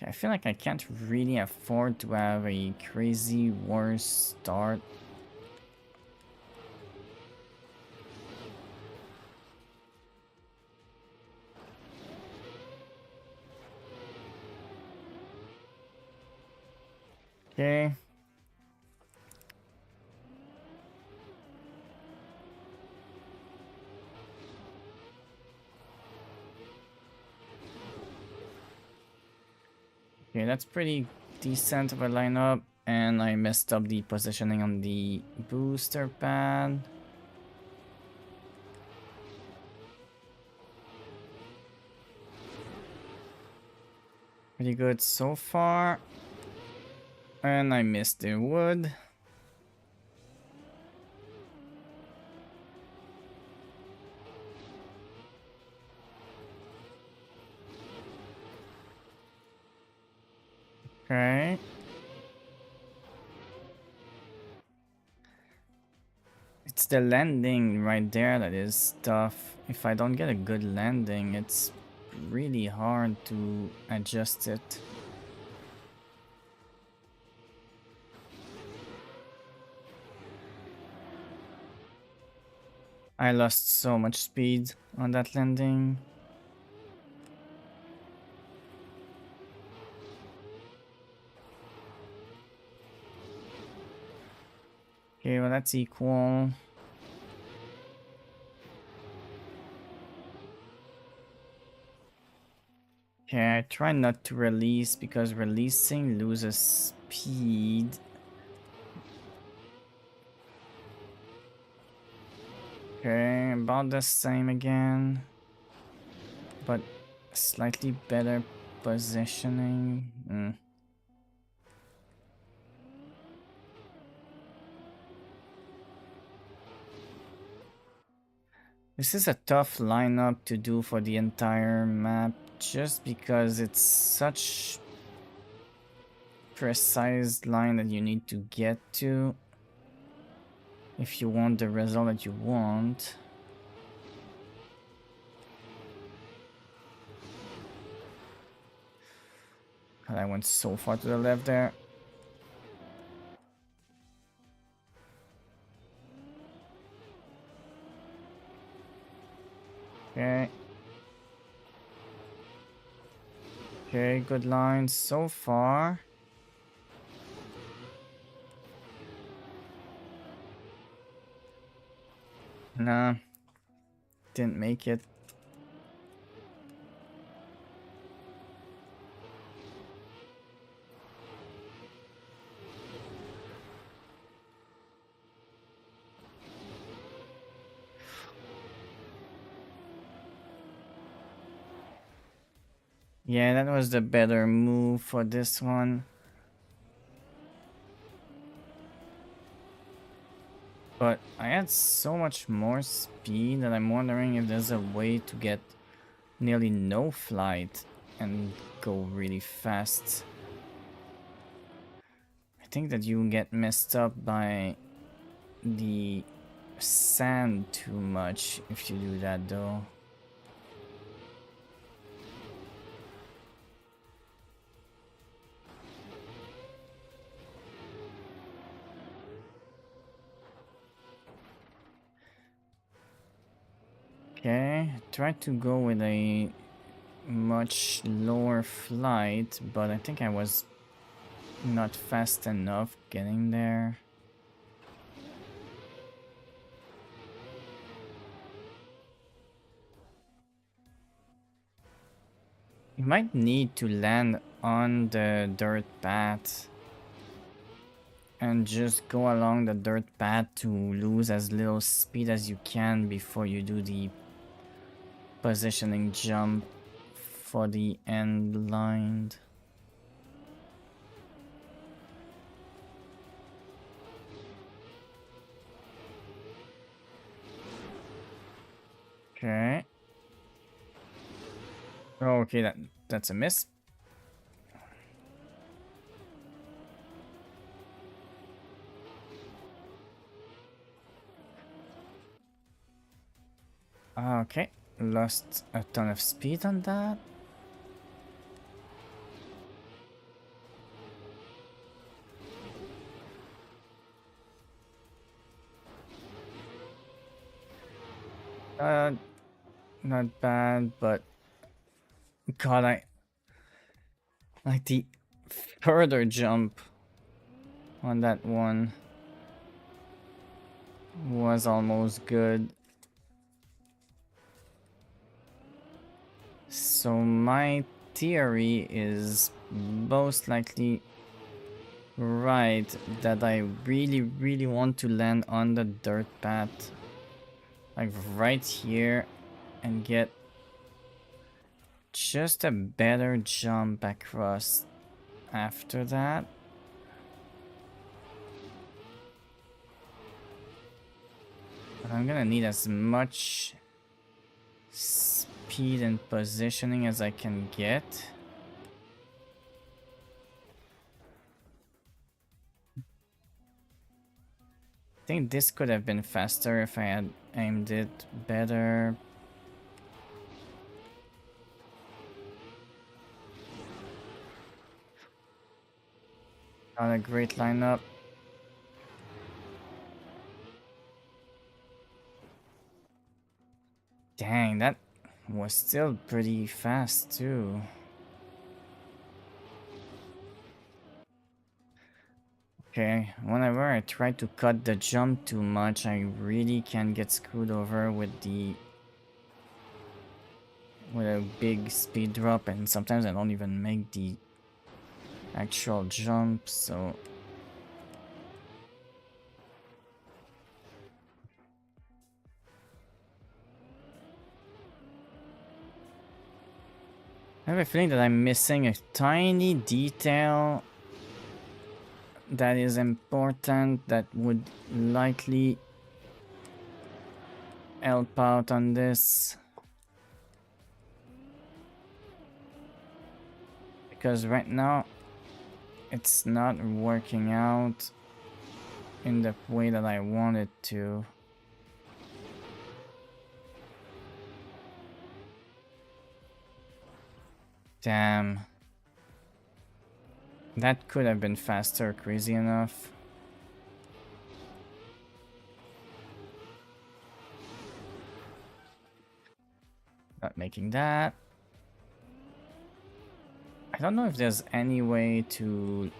I feel like I can't really afford to have a crazy worse start. Okay. Okay, that's pretty decent of a lineup. And I messed up the positioning on the booster pad. Pretty good so far. And I missed the wood. Okay. It's the landing right there that is tough. If I don't get a good landing, it's really hard to adjust it. I lost so much speed on that landing. Okay, well that's equal. Okay, I try not to release because releasing loses speed. Okay, about the same again. But slightly better positioning. This is a tough lineup to do for the entire map just because it's such precise line that you need to get to if you want the result that you want. God, I went so far to the left there. Okay. Okay, good line so far. Nah. Didn't make it. Yeah, that was the better move for this one. But I had so much more speed that I'm wondering if there's a way to get nearly no flight and go really fast. I think that you get messed up by the sand too much if you do that though. Okay, try to go with a much lower flight, but I think I was not fast enough getting there. You might need to land on the dirt path and just go along the dirt path to lose as little speed as you can before you do the positioning jump for the end line. Okay. Okay, that's a miss. Okay, lost a ton of speed on that. Uh, Not bad, but God, I like the further jump on that one was almost good. So my theory is most likely right that I really want to land on the dirt path, like right here, and get just a better jump across after that. But I'm gonna need as much speed and positioning as I can get. I think this could have been faster if I had aimed it better. Not a great lineup. Dang, that was still pretty fast too. Okay, whenever I try to cut the jump too much, I really can get screwed over with a big speed drop, and sometimes I don't even make the actual jump, so I have a feeling that I'm missing a tiny detail that is important that would likely help out on this. Because right now, it's not working out in the way that I want it to. Damn. That could have been faster, crazy enough. Not making that. I don't know if there's any way to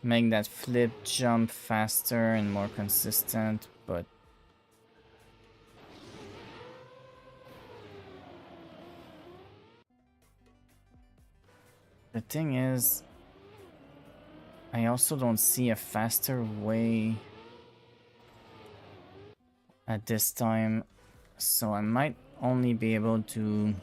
make that flip jump faster and more consistent, but the thing is, I also don't see a faster way at this time, so I might only be able to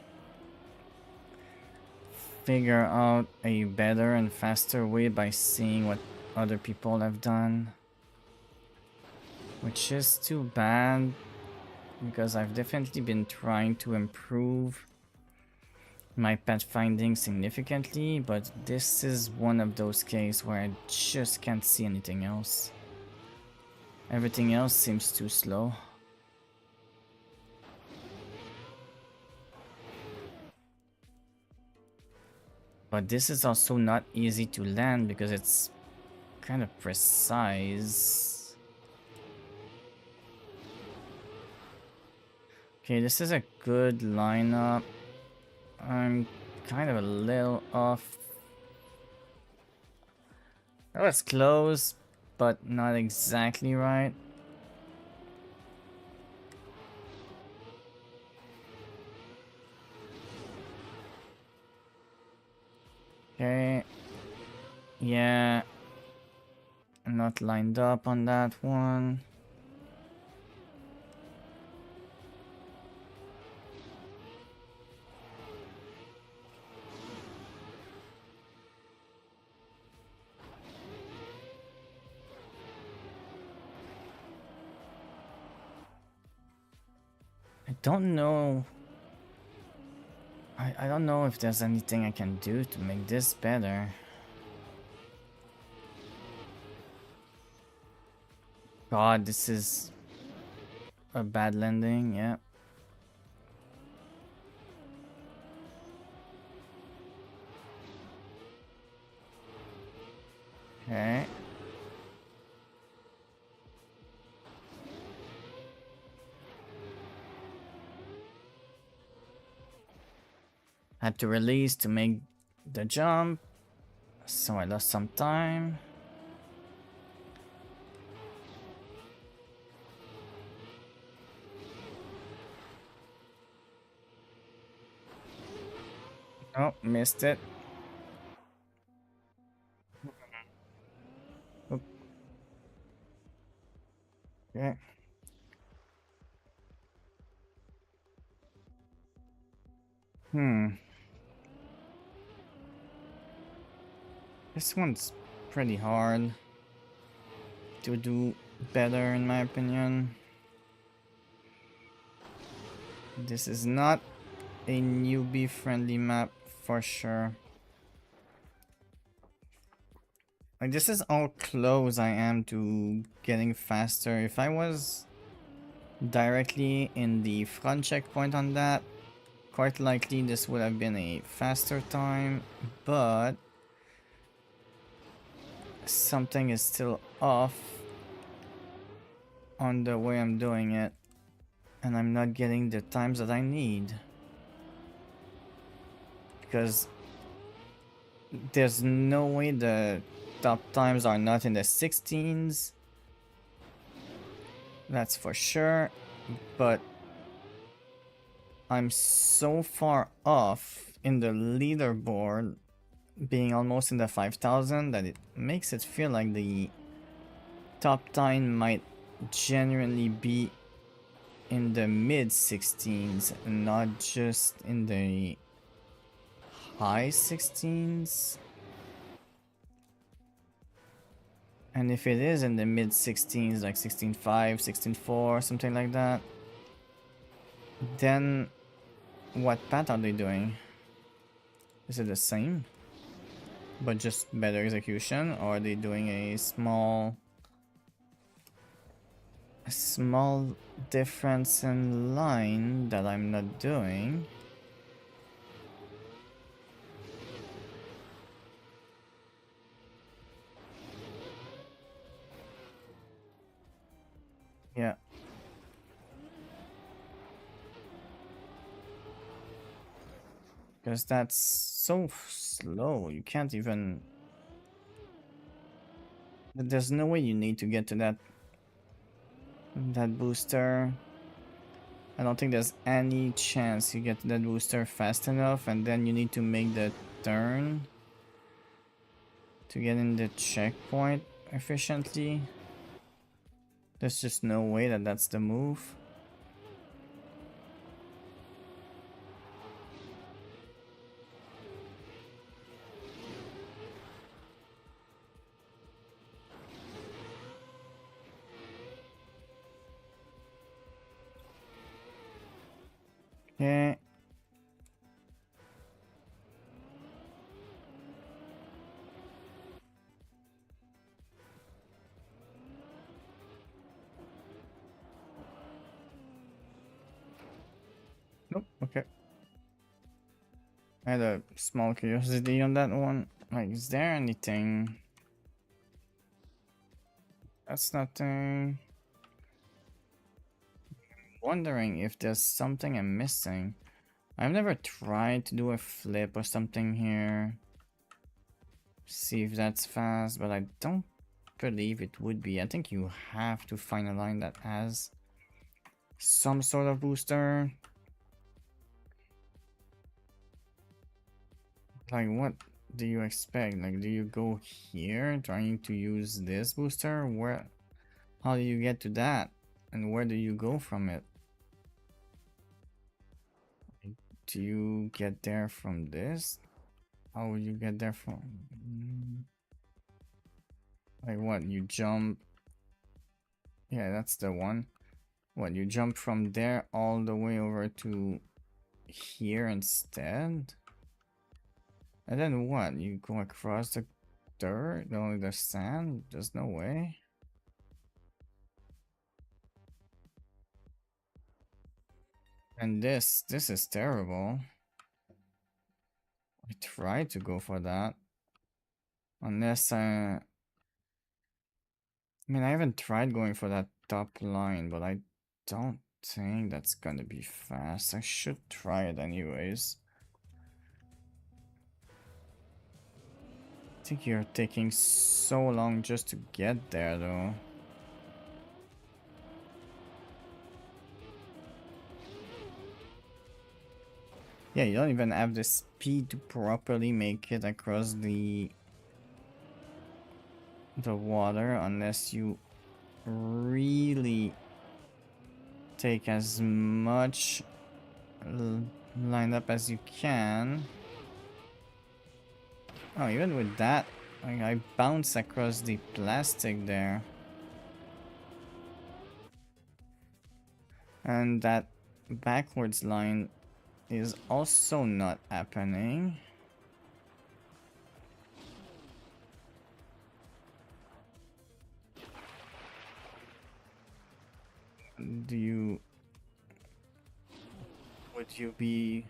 figure out a better and faster way by seeing what other people have done, which is too bad because I've definitely been trying to improve my pathfinding significantly, but this is one of those cases where I just can't see anything else. Everything else seems too slow. But this is also not easy to land because it's kind of precise. Okay, this is a good lineup. I'm kind of a little off. That was close, but not exactly right. Okay. Yeah. I'm not lined up on that one. don't know. I don't know if there's anything I can do to make this better. God, this is a bad landing, yeah. Okay. Had to release to make the jump, so I lost some time. Oh, missed it. Oop. Okay. This one's pretty hard to do better in my opinion. This is not a newbie friendly map for sure. Like, this is how close I am to getting faster. If I was directly in the front checkpoint on that, quite likely this would have been a faster time, but something is still off on the way I'm doing it, and I'm not getting the times that I need. Because there's no way the top times are not in the 16s. That's for sure. But I'm so far off in the leaderboard, being almost in the 5,000, that it makes it feel like the top time might genuinely be in the mid 16s, not just in the high 16s. And if it is in the mid 16s, like 16.5, 16.4, something like that, then what path are they doing? Is it the same, but just better execution, or are they doing a small difference in line that I'm not doing? Yeah. Because that's so slow, you can't even... There's no way you need to get to that booster. I don't think there's any chance you get to that booster fast enough, and then you need to make the turn to get in the checkpoint efficiently. There's just no way that that's the move. Yeah. Nope, okay. I had a small curiosity on that one. Like, is there anything? That's nothing. Wondering if there's something I'm missing. I've never tried to do a flip or something here. See if that's fast, but I don't believe it would be. I think you have to find a line that has some sort of booster. Like, what do you expect? Like, do you go here trying to use this booster? Where? How do you get to that? And where do you go from it? Do you get there from this? How would you get there from? Like what? You jump? Yeah, that's the one. What, you jump from there all the way over to here instead? And then what? You go across the dirt? No, the sand? There's no way. And this is terrible. I tried to go for that. Unless I mean, I haven't tried going for that top line, but I don't think that's gonna be fast. I should try it anyways. I think you're taking so long just to get there, though. Yeah, you don't even have the speed to properly make it across the water unless you really take as much line up as you can. Oh, even with that, I bounce across the plastic there. And that backwards line is also not happening. Would you be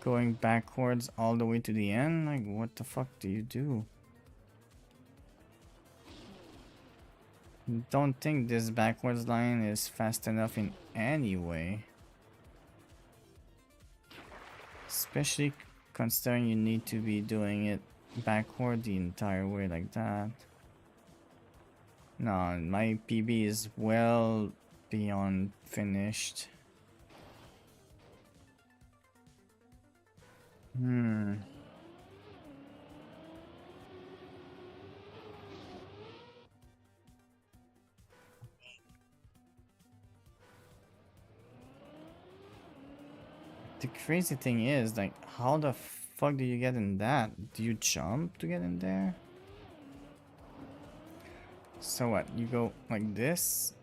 going backwards all the way to the end? Like, what the fuck do you do? Don't think this backwards line is fast enough in any way. Especially considering you need to be doing it backward the entire way like that. No, my PB is well beyond finished. The crazy thing is, like, how the fuck do you get in that? Do you jump to get in there? So what? You go like this?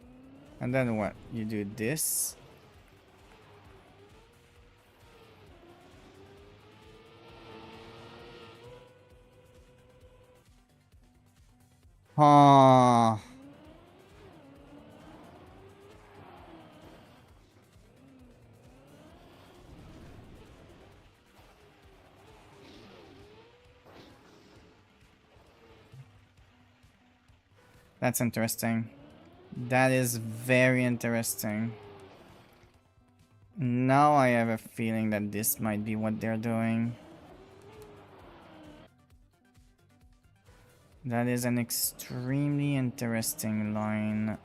And then what? You do this? Huh. That's interesting. That is very interesting. Now I have a feeling that this might be what they're doing. That is an extremely interesting line.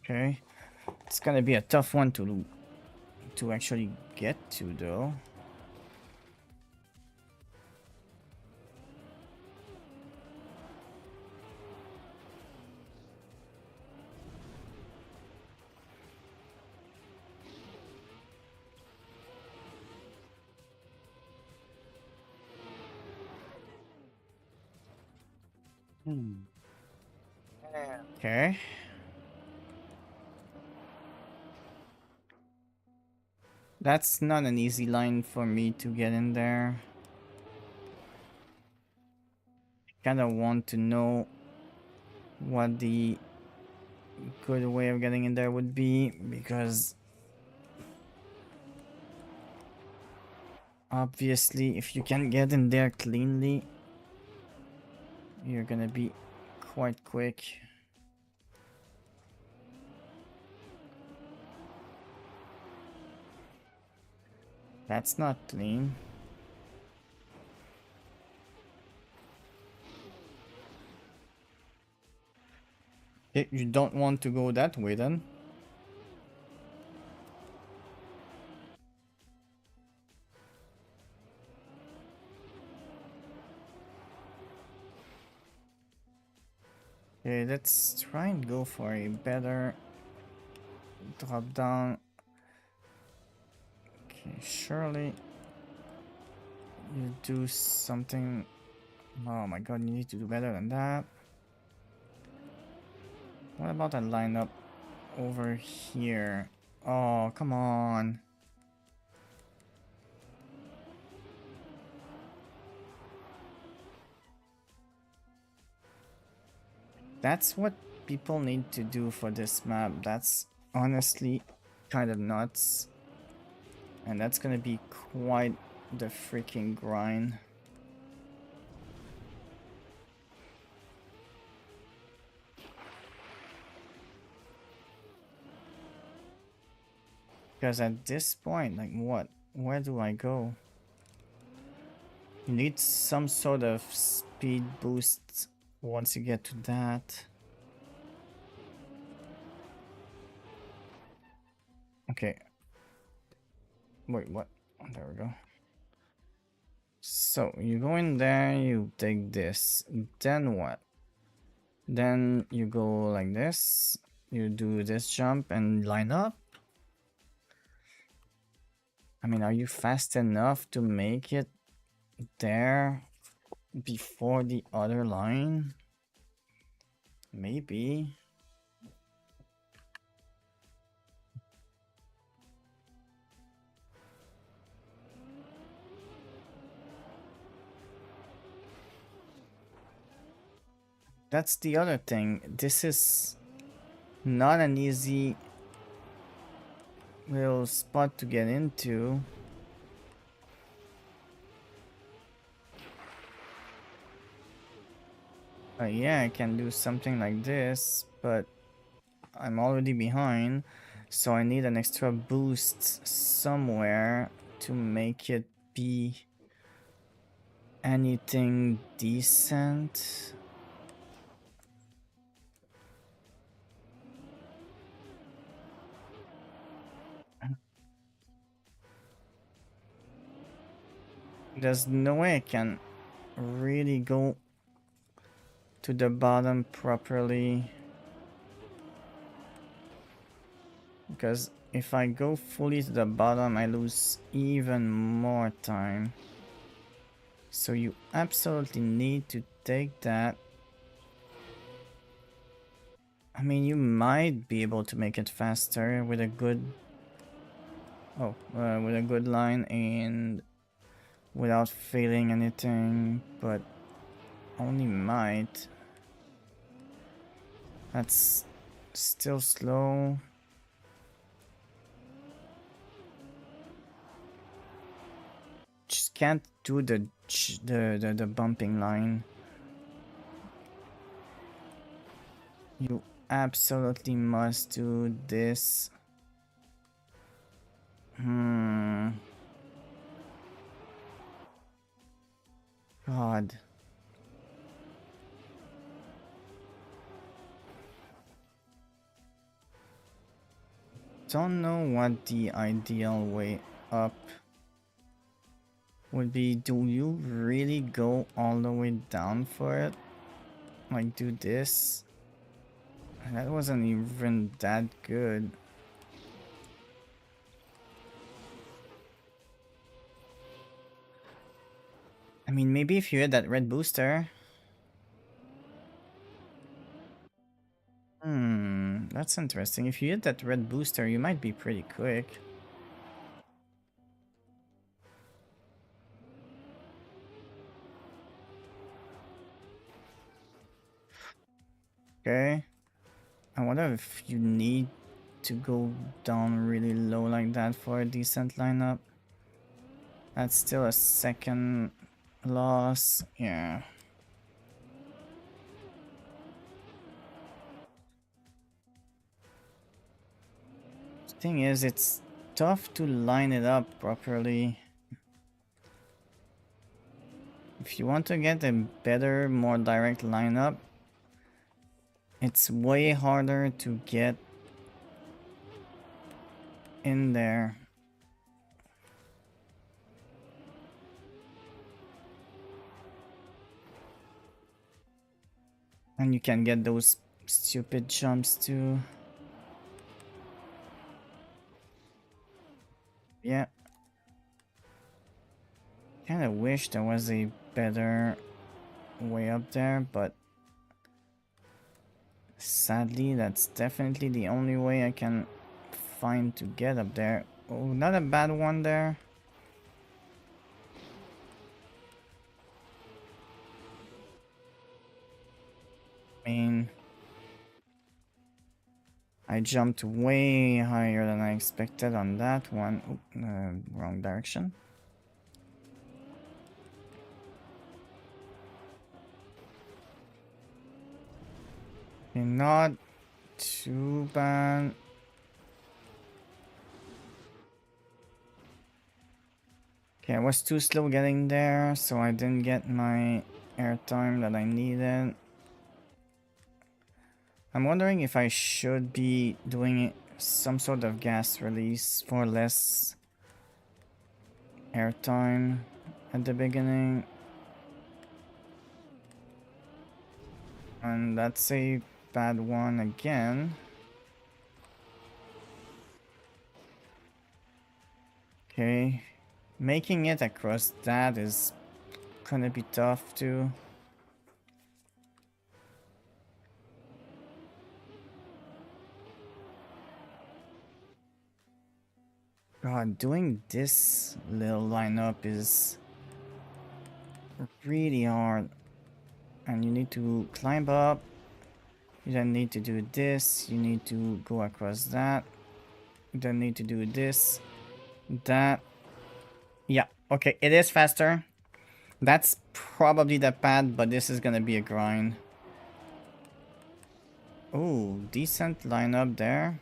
Okay. It's gonna be a tough one to actually get to, though. Okay. That's not an easy line for me to get in there. Kind of want to know what the good way of getting in there would be, because obviously if you can get in there cleanly, you're gonna be quite quick. That's not clean. You don't want to go that way then? Okay, let's try and go for a better drop down. Okay, surely you do something Oh my god, you need to do better than that. What about a lineup over here? Oh, come on. That's what people need to do for this map. That's honestly kind of nuts. And that's gonna be quite the freaking grind. Because at this point, like what? Where do I go? You need some sort of speed boost once you get to that. Okay. Wait, what? Oh, there we go. So you go in there, you take this. Then what? Then you go like this. You do this jump and line up. I mean, are you fast enough to make it there before the other line? Maybe. That's the other thing. This is not an easy little spot to get into. Yeah, I can do something like this, but I'm already behind, so I need an extra boost somewhere to make it be anything decent. There's no way I can really go to the bottom properly, because if I go fully to the bottom I lose even more time. So you absolutely need to take that. I mean, you might be able to make it faster with a good with a good line and without failing anything, but only might. That's still slow. Just can't do the bumping line. You absolutely must do this. God. Don't know what the ideal way up would be. Do you really go all the way down for it? Like do this? That wasn't even that good. I mean, maybe if you had that red booster. That's interesting. If you hit that red booster, you might be pretty quick. Okay. I wonder if you need to go down really low like that for a decent lineup. That's still a second loss. Yeah. The thing is, it's tough to line it up properly. If you want to get a better, more direct lineup, it's way harder to get in there. And you can get those stupid jumps too. Yeah. Kinda wish there was a better way up there, but sadly that's definitely the only way I can find to get up there. Oh, not a bad one there. I mean, I jumped way higher than I expected on that one. Oh, wrong direction. Okay, not too bad. Okay, I was too slow getting there, so I didn't get my airtime that I needed. I'm wondering if I should be doing some sort of gas release for less airtime at the beginning. And that's a bad one again. Okay. Making it across that is gonna be tough too. God, doing this little lineup is really hard. And you need to climb up. You then need to do this. You need to go across that. You then need to do this. That. Yeah, okay, it is faster. That's probably the pad, but this is gonna be a grind. Oh, decent lineup there.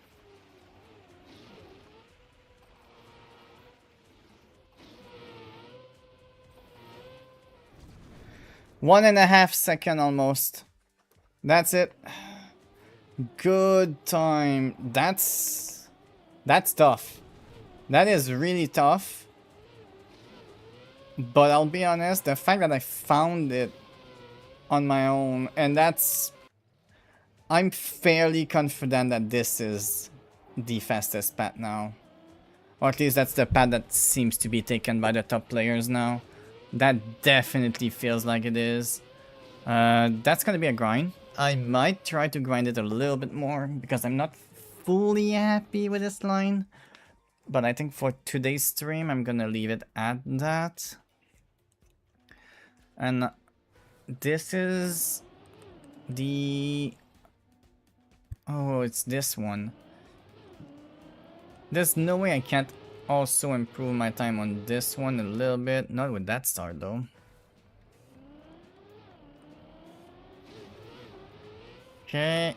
One and a half second almost. That's it. Good time. That's tough. That is really tough. But I'll be honest, the fact that I found it on my own, and I'm fairly confident that this is the fastest pad now. Or at least that's the pad that seems to be taken by the top players now. That definitely feels like it is. That's gonna be a grind. I might try to grind it a little bit more because I'm not fully happy with this line. But I think for today's stream, I'm gonna leave it at that. And this is the... Oh, it's this one. There's no way I can't also improve my time on this one a little bit. Not with that start though. Okay,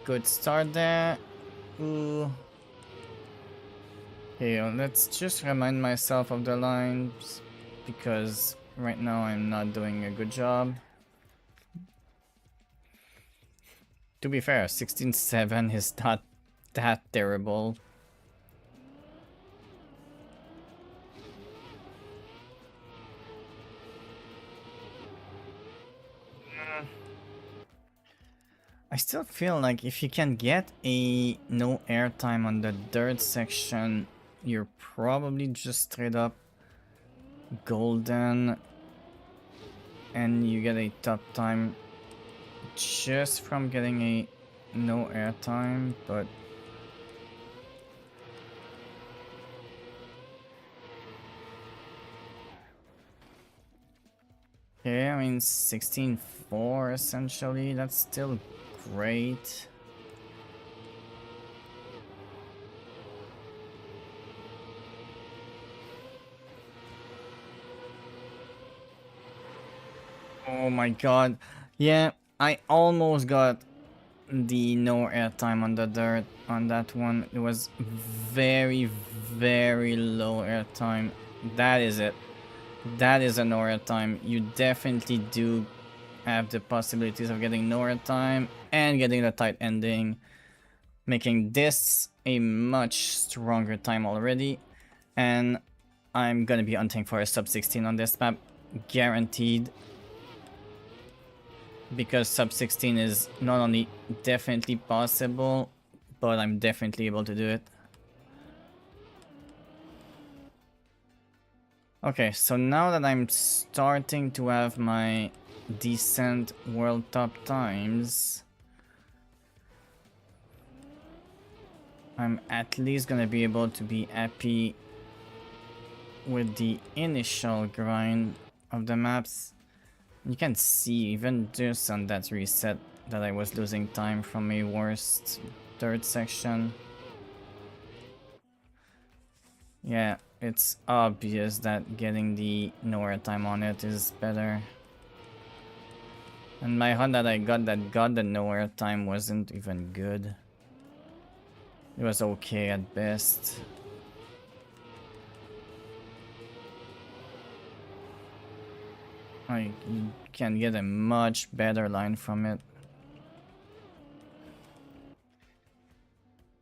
good start there. Ooh. Okay, let's just remind myself of the lines because right now I'm not doing a good job. To be fair, 16.7 is not that terrible. I still feel like if you can get a no airtime on the dirt section, you're probably just straight up golden and you get a top time just from getting a no airtime, but okay, I mean 16.4 essentially, that's still great. Oh my god. Yeah, I almost got the no airtime on the dirt on that one. It was very, very low airtime. That is it. That is a no airtime. You definitely do have the possibilities of getting no airtime and getting the tight ending, making this a much stronger time already. And I'm gonna be hunting for a sub 16 on this map, guaranteed. Because sub 16 is not only definitely possible, but I'm definitely able to do it. Okay, so now that I'm starting to have my decent world top times, I'm at least gonna be able to be happy with the initial grind of the maps. You can see even just on that reset that I was losing time from a worst third section. Yeah, it's obvious that getting the nowhere time on it is better. And my hunt that I got the nowhere time wasn't even good. It was okay at best. I can get a much better line from it.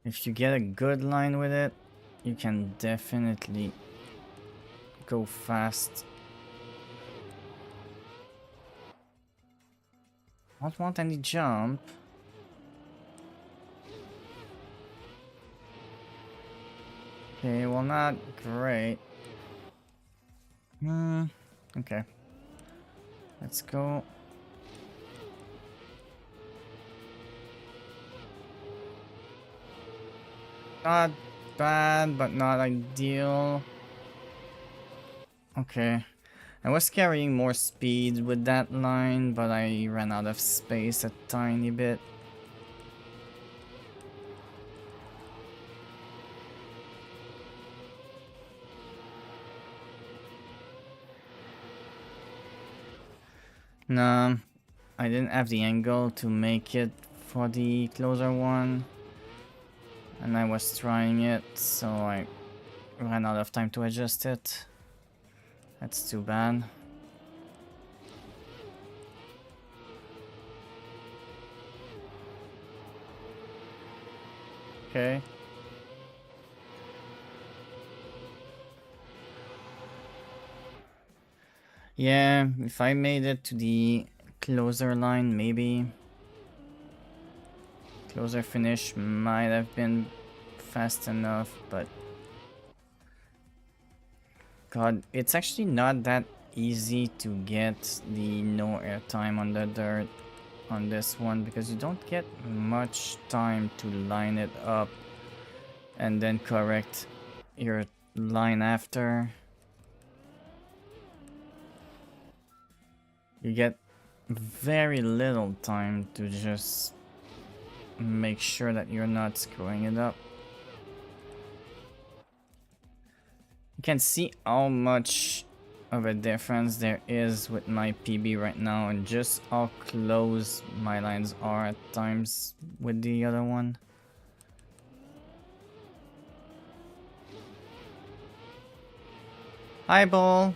If you get a good line with it, you can definitely go fast. I don't want any jump. Okay, well, not great. Okay. Let's go. Not bad, but not ideal. Okay. I was carrying more speed with that line, but I ran out of space a tiny bit. No, I didn't have the angle to make it for the closer one. And I was trying it, so I ran out of time to adjust it. That's too bad. Okay. Yeah, if I made it to the closer line, maybe. Closer finish might have been fast enough, but... God, it's actually not that easy to get the no airtime on the dirt on this one, because you don't get much time to line it up and then correct your line after. You get very little time to just make sure that you're not screwing it up. You can see how much of a difference there is with my PB right now and just how close my lines are at times with the other one. Hi, Ball.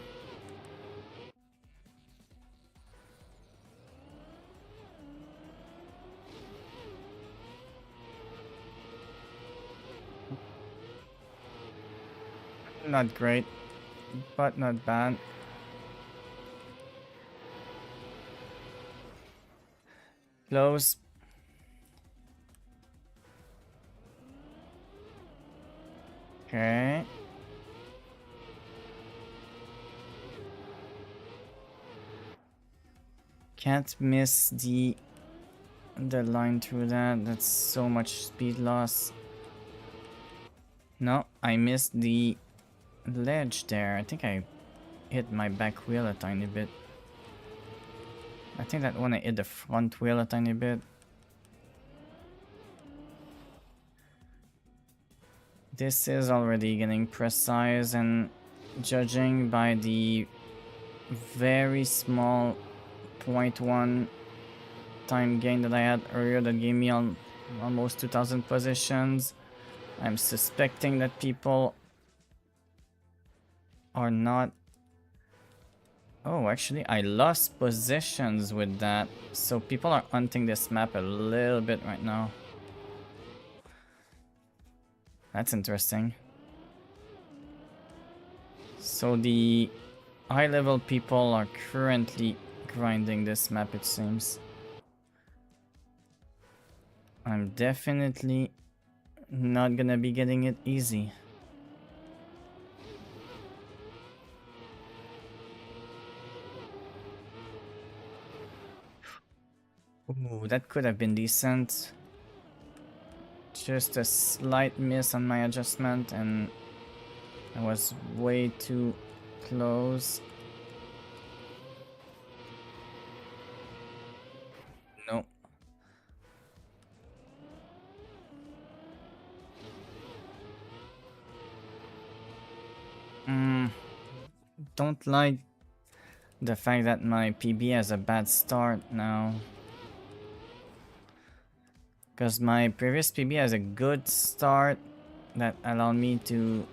Not great, but not bad. Close. Okay. Can't miss the line through that. That's so much speed loss. No, I missed the ledge there. I think I hit my back wheel a tiny bit. I think that when I hit the front wheel a tiny bit. This is already getting precise, and judging by the very small 0.1 time gain that I had earlier that gave me on almost 2000 positions, I'm suspecting that people are not... Oh, actually, I lost positions with that. So people are hunting this map a little bit right now. That's interesting. So the high-level people are currently grinding this map, it seems. I'm definitely not gonna be getting it easy. Ooh, that could have been decent. Just a slight miss on my adjustment, and I was way too close. No. Don't like the fact that my PB has a bad start now. Because my previous PB has a good start that allowed me to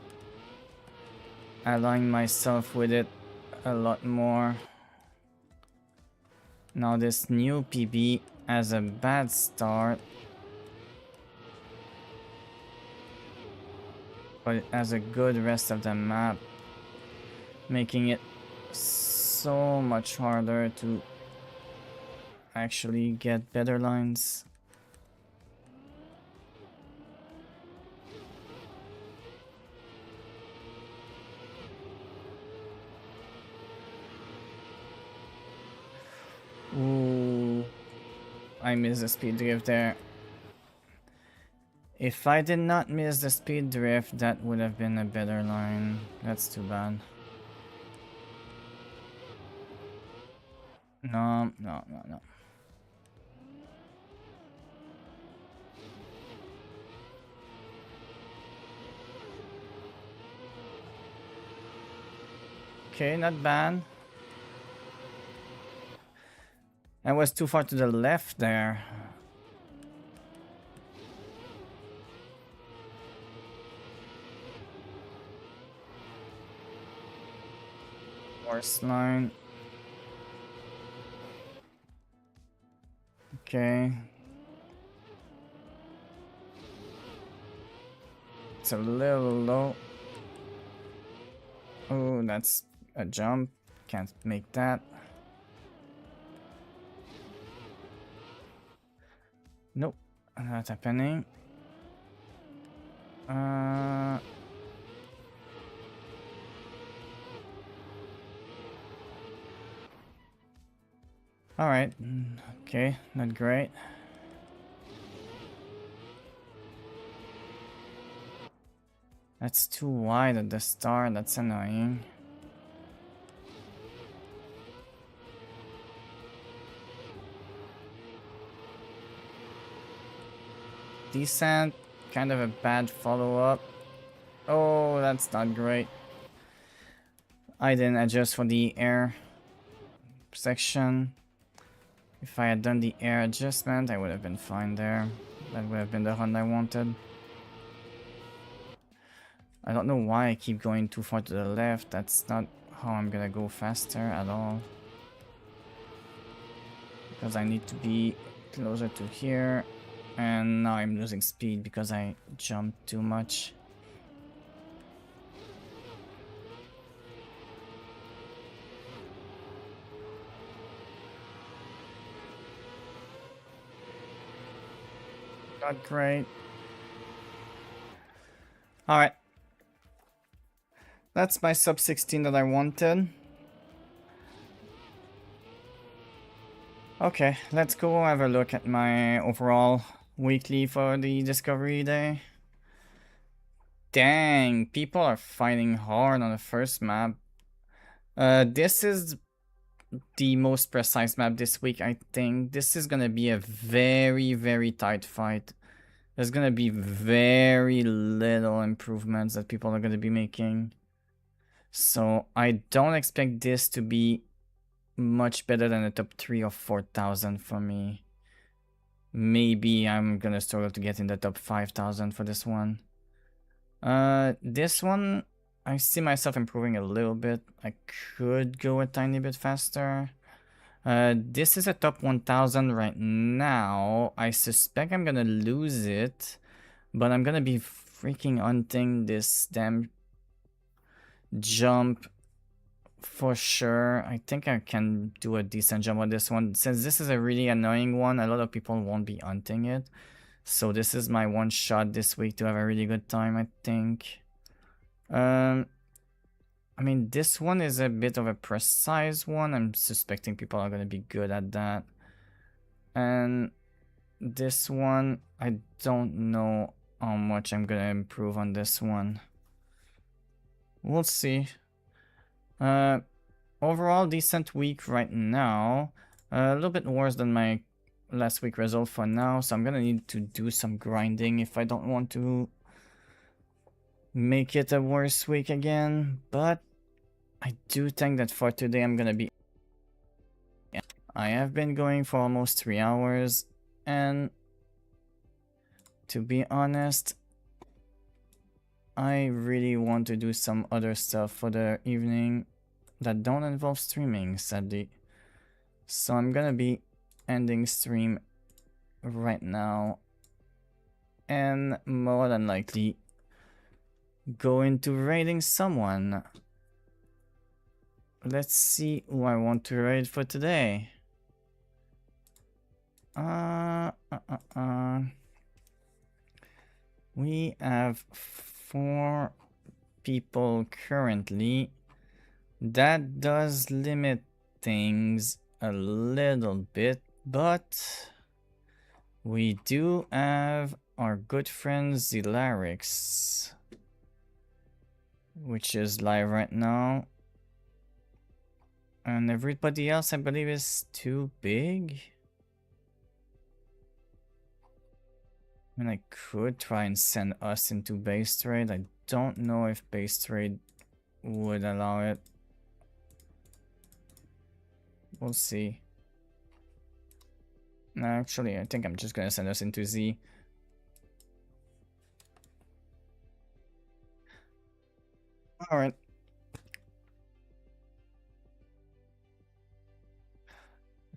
align myself with it a lot more. Now this new PB has a bad start, but it has a good rest of the map, making it so much harder to actually get better lines. Ooh, I missed the speed drift there. If I did not miss the speed drift, that would have been a better line. That's too bad. No, no, no, no. Okay, not bad. I was too far to the left there. Worst line. Okay. It's a little low. Oh, that's a jump. Can't make that. Nope, not happening. Alright. Okay, not great. That's too wide at the start, that's annoying. Decent, kind of a bad follow-up. Oh, that's not great. I didn't adjust for the air section. If I had done the air adjustment, I would have been fine there. That would have been the run I wanted. I don't know why I keep going too far to the left. That's not how I'm gonna go faster at all. Because I need to be closer to here. And now I'm losing speed because I jumped too much. Not great. Alright. That's my sub 16 that I wanted. Okay, let's go have a look at my overall weekly for the Discovery Day. Dang, people are fighting hard on the first map. This is the most precise map this week, I think. This is gonna be a very, very tight fight. There's gonna be very little improvements that people are gonna be making. So I don't expect this to be much better than the top 3 or 4,000 for me. Maybe I'm gonna struggle to get in the top 5,000 for this one. This one, I see myself improving a little bit. I could go a tiny bit faster. This is a top 1,000 right now. I suspect I'm gonna lose it, but I'm gonna be freaking hunting this damn jump for sure. I think I can do a decent jump on this one. Since this is a really annoying one, a lot of people won't be hunting it. So this is my one shot this week to have a really good time, I think. I mean, this one is a bit of a precise one. I'm suspecting people are going to be good at that. And this one, I don't know how much I'm gonna improve on this one. We'll see. Overall decent week right now. A little bit worse than my last week result for now, so I'm gonna need to do some grinding if I don't want to make it a worse week again. But I do think that for today I'm gonna be... I have been going for almost 3 hours, and to be honest, I really want to do some other stuff for the evening that don't involve streaming, sadly. So I'm gonna be ending stream right now, and more than likely go into raiding someone. Let's see who I want to raid for today. We have 4 people currently. That does limit things a little bit, but we do have our good friend Zilarix, which is live right now. And everybody else, I believe, is too big. I mean, I could try and send us into base trade. I don't know if base trade would allow it. We'll see. No, actually, I think I'm just gonna send us into Z. Alright.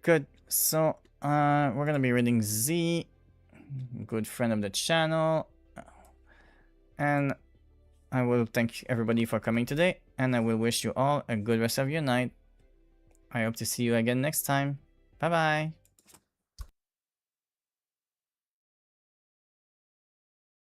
Good. So, we're gonna be reading Z. Good friend of the channel. And I will thank everybody for coming today. And I will wish you all a good rest of your night. I hope to see you again next time. Bye-bye.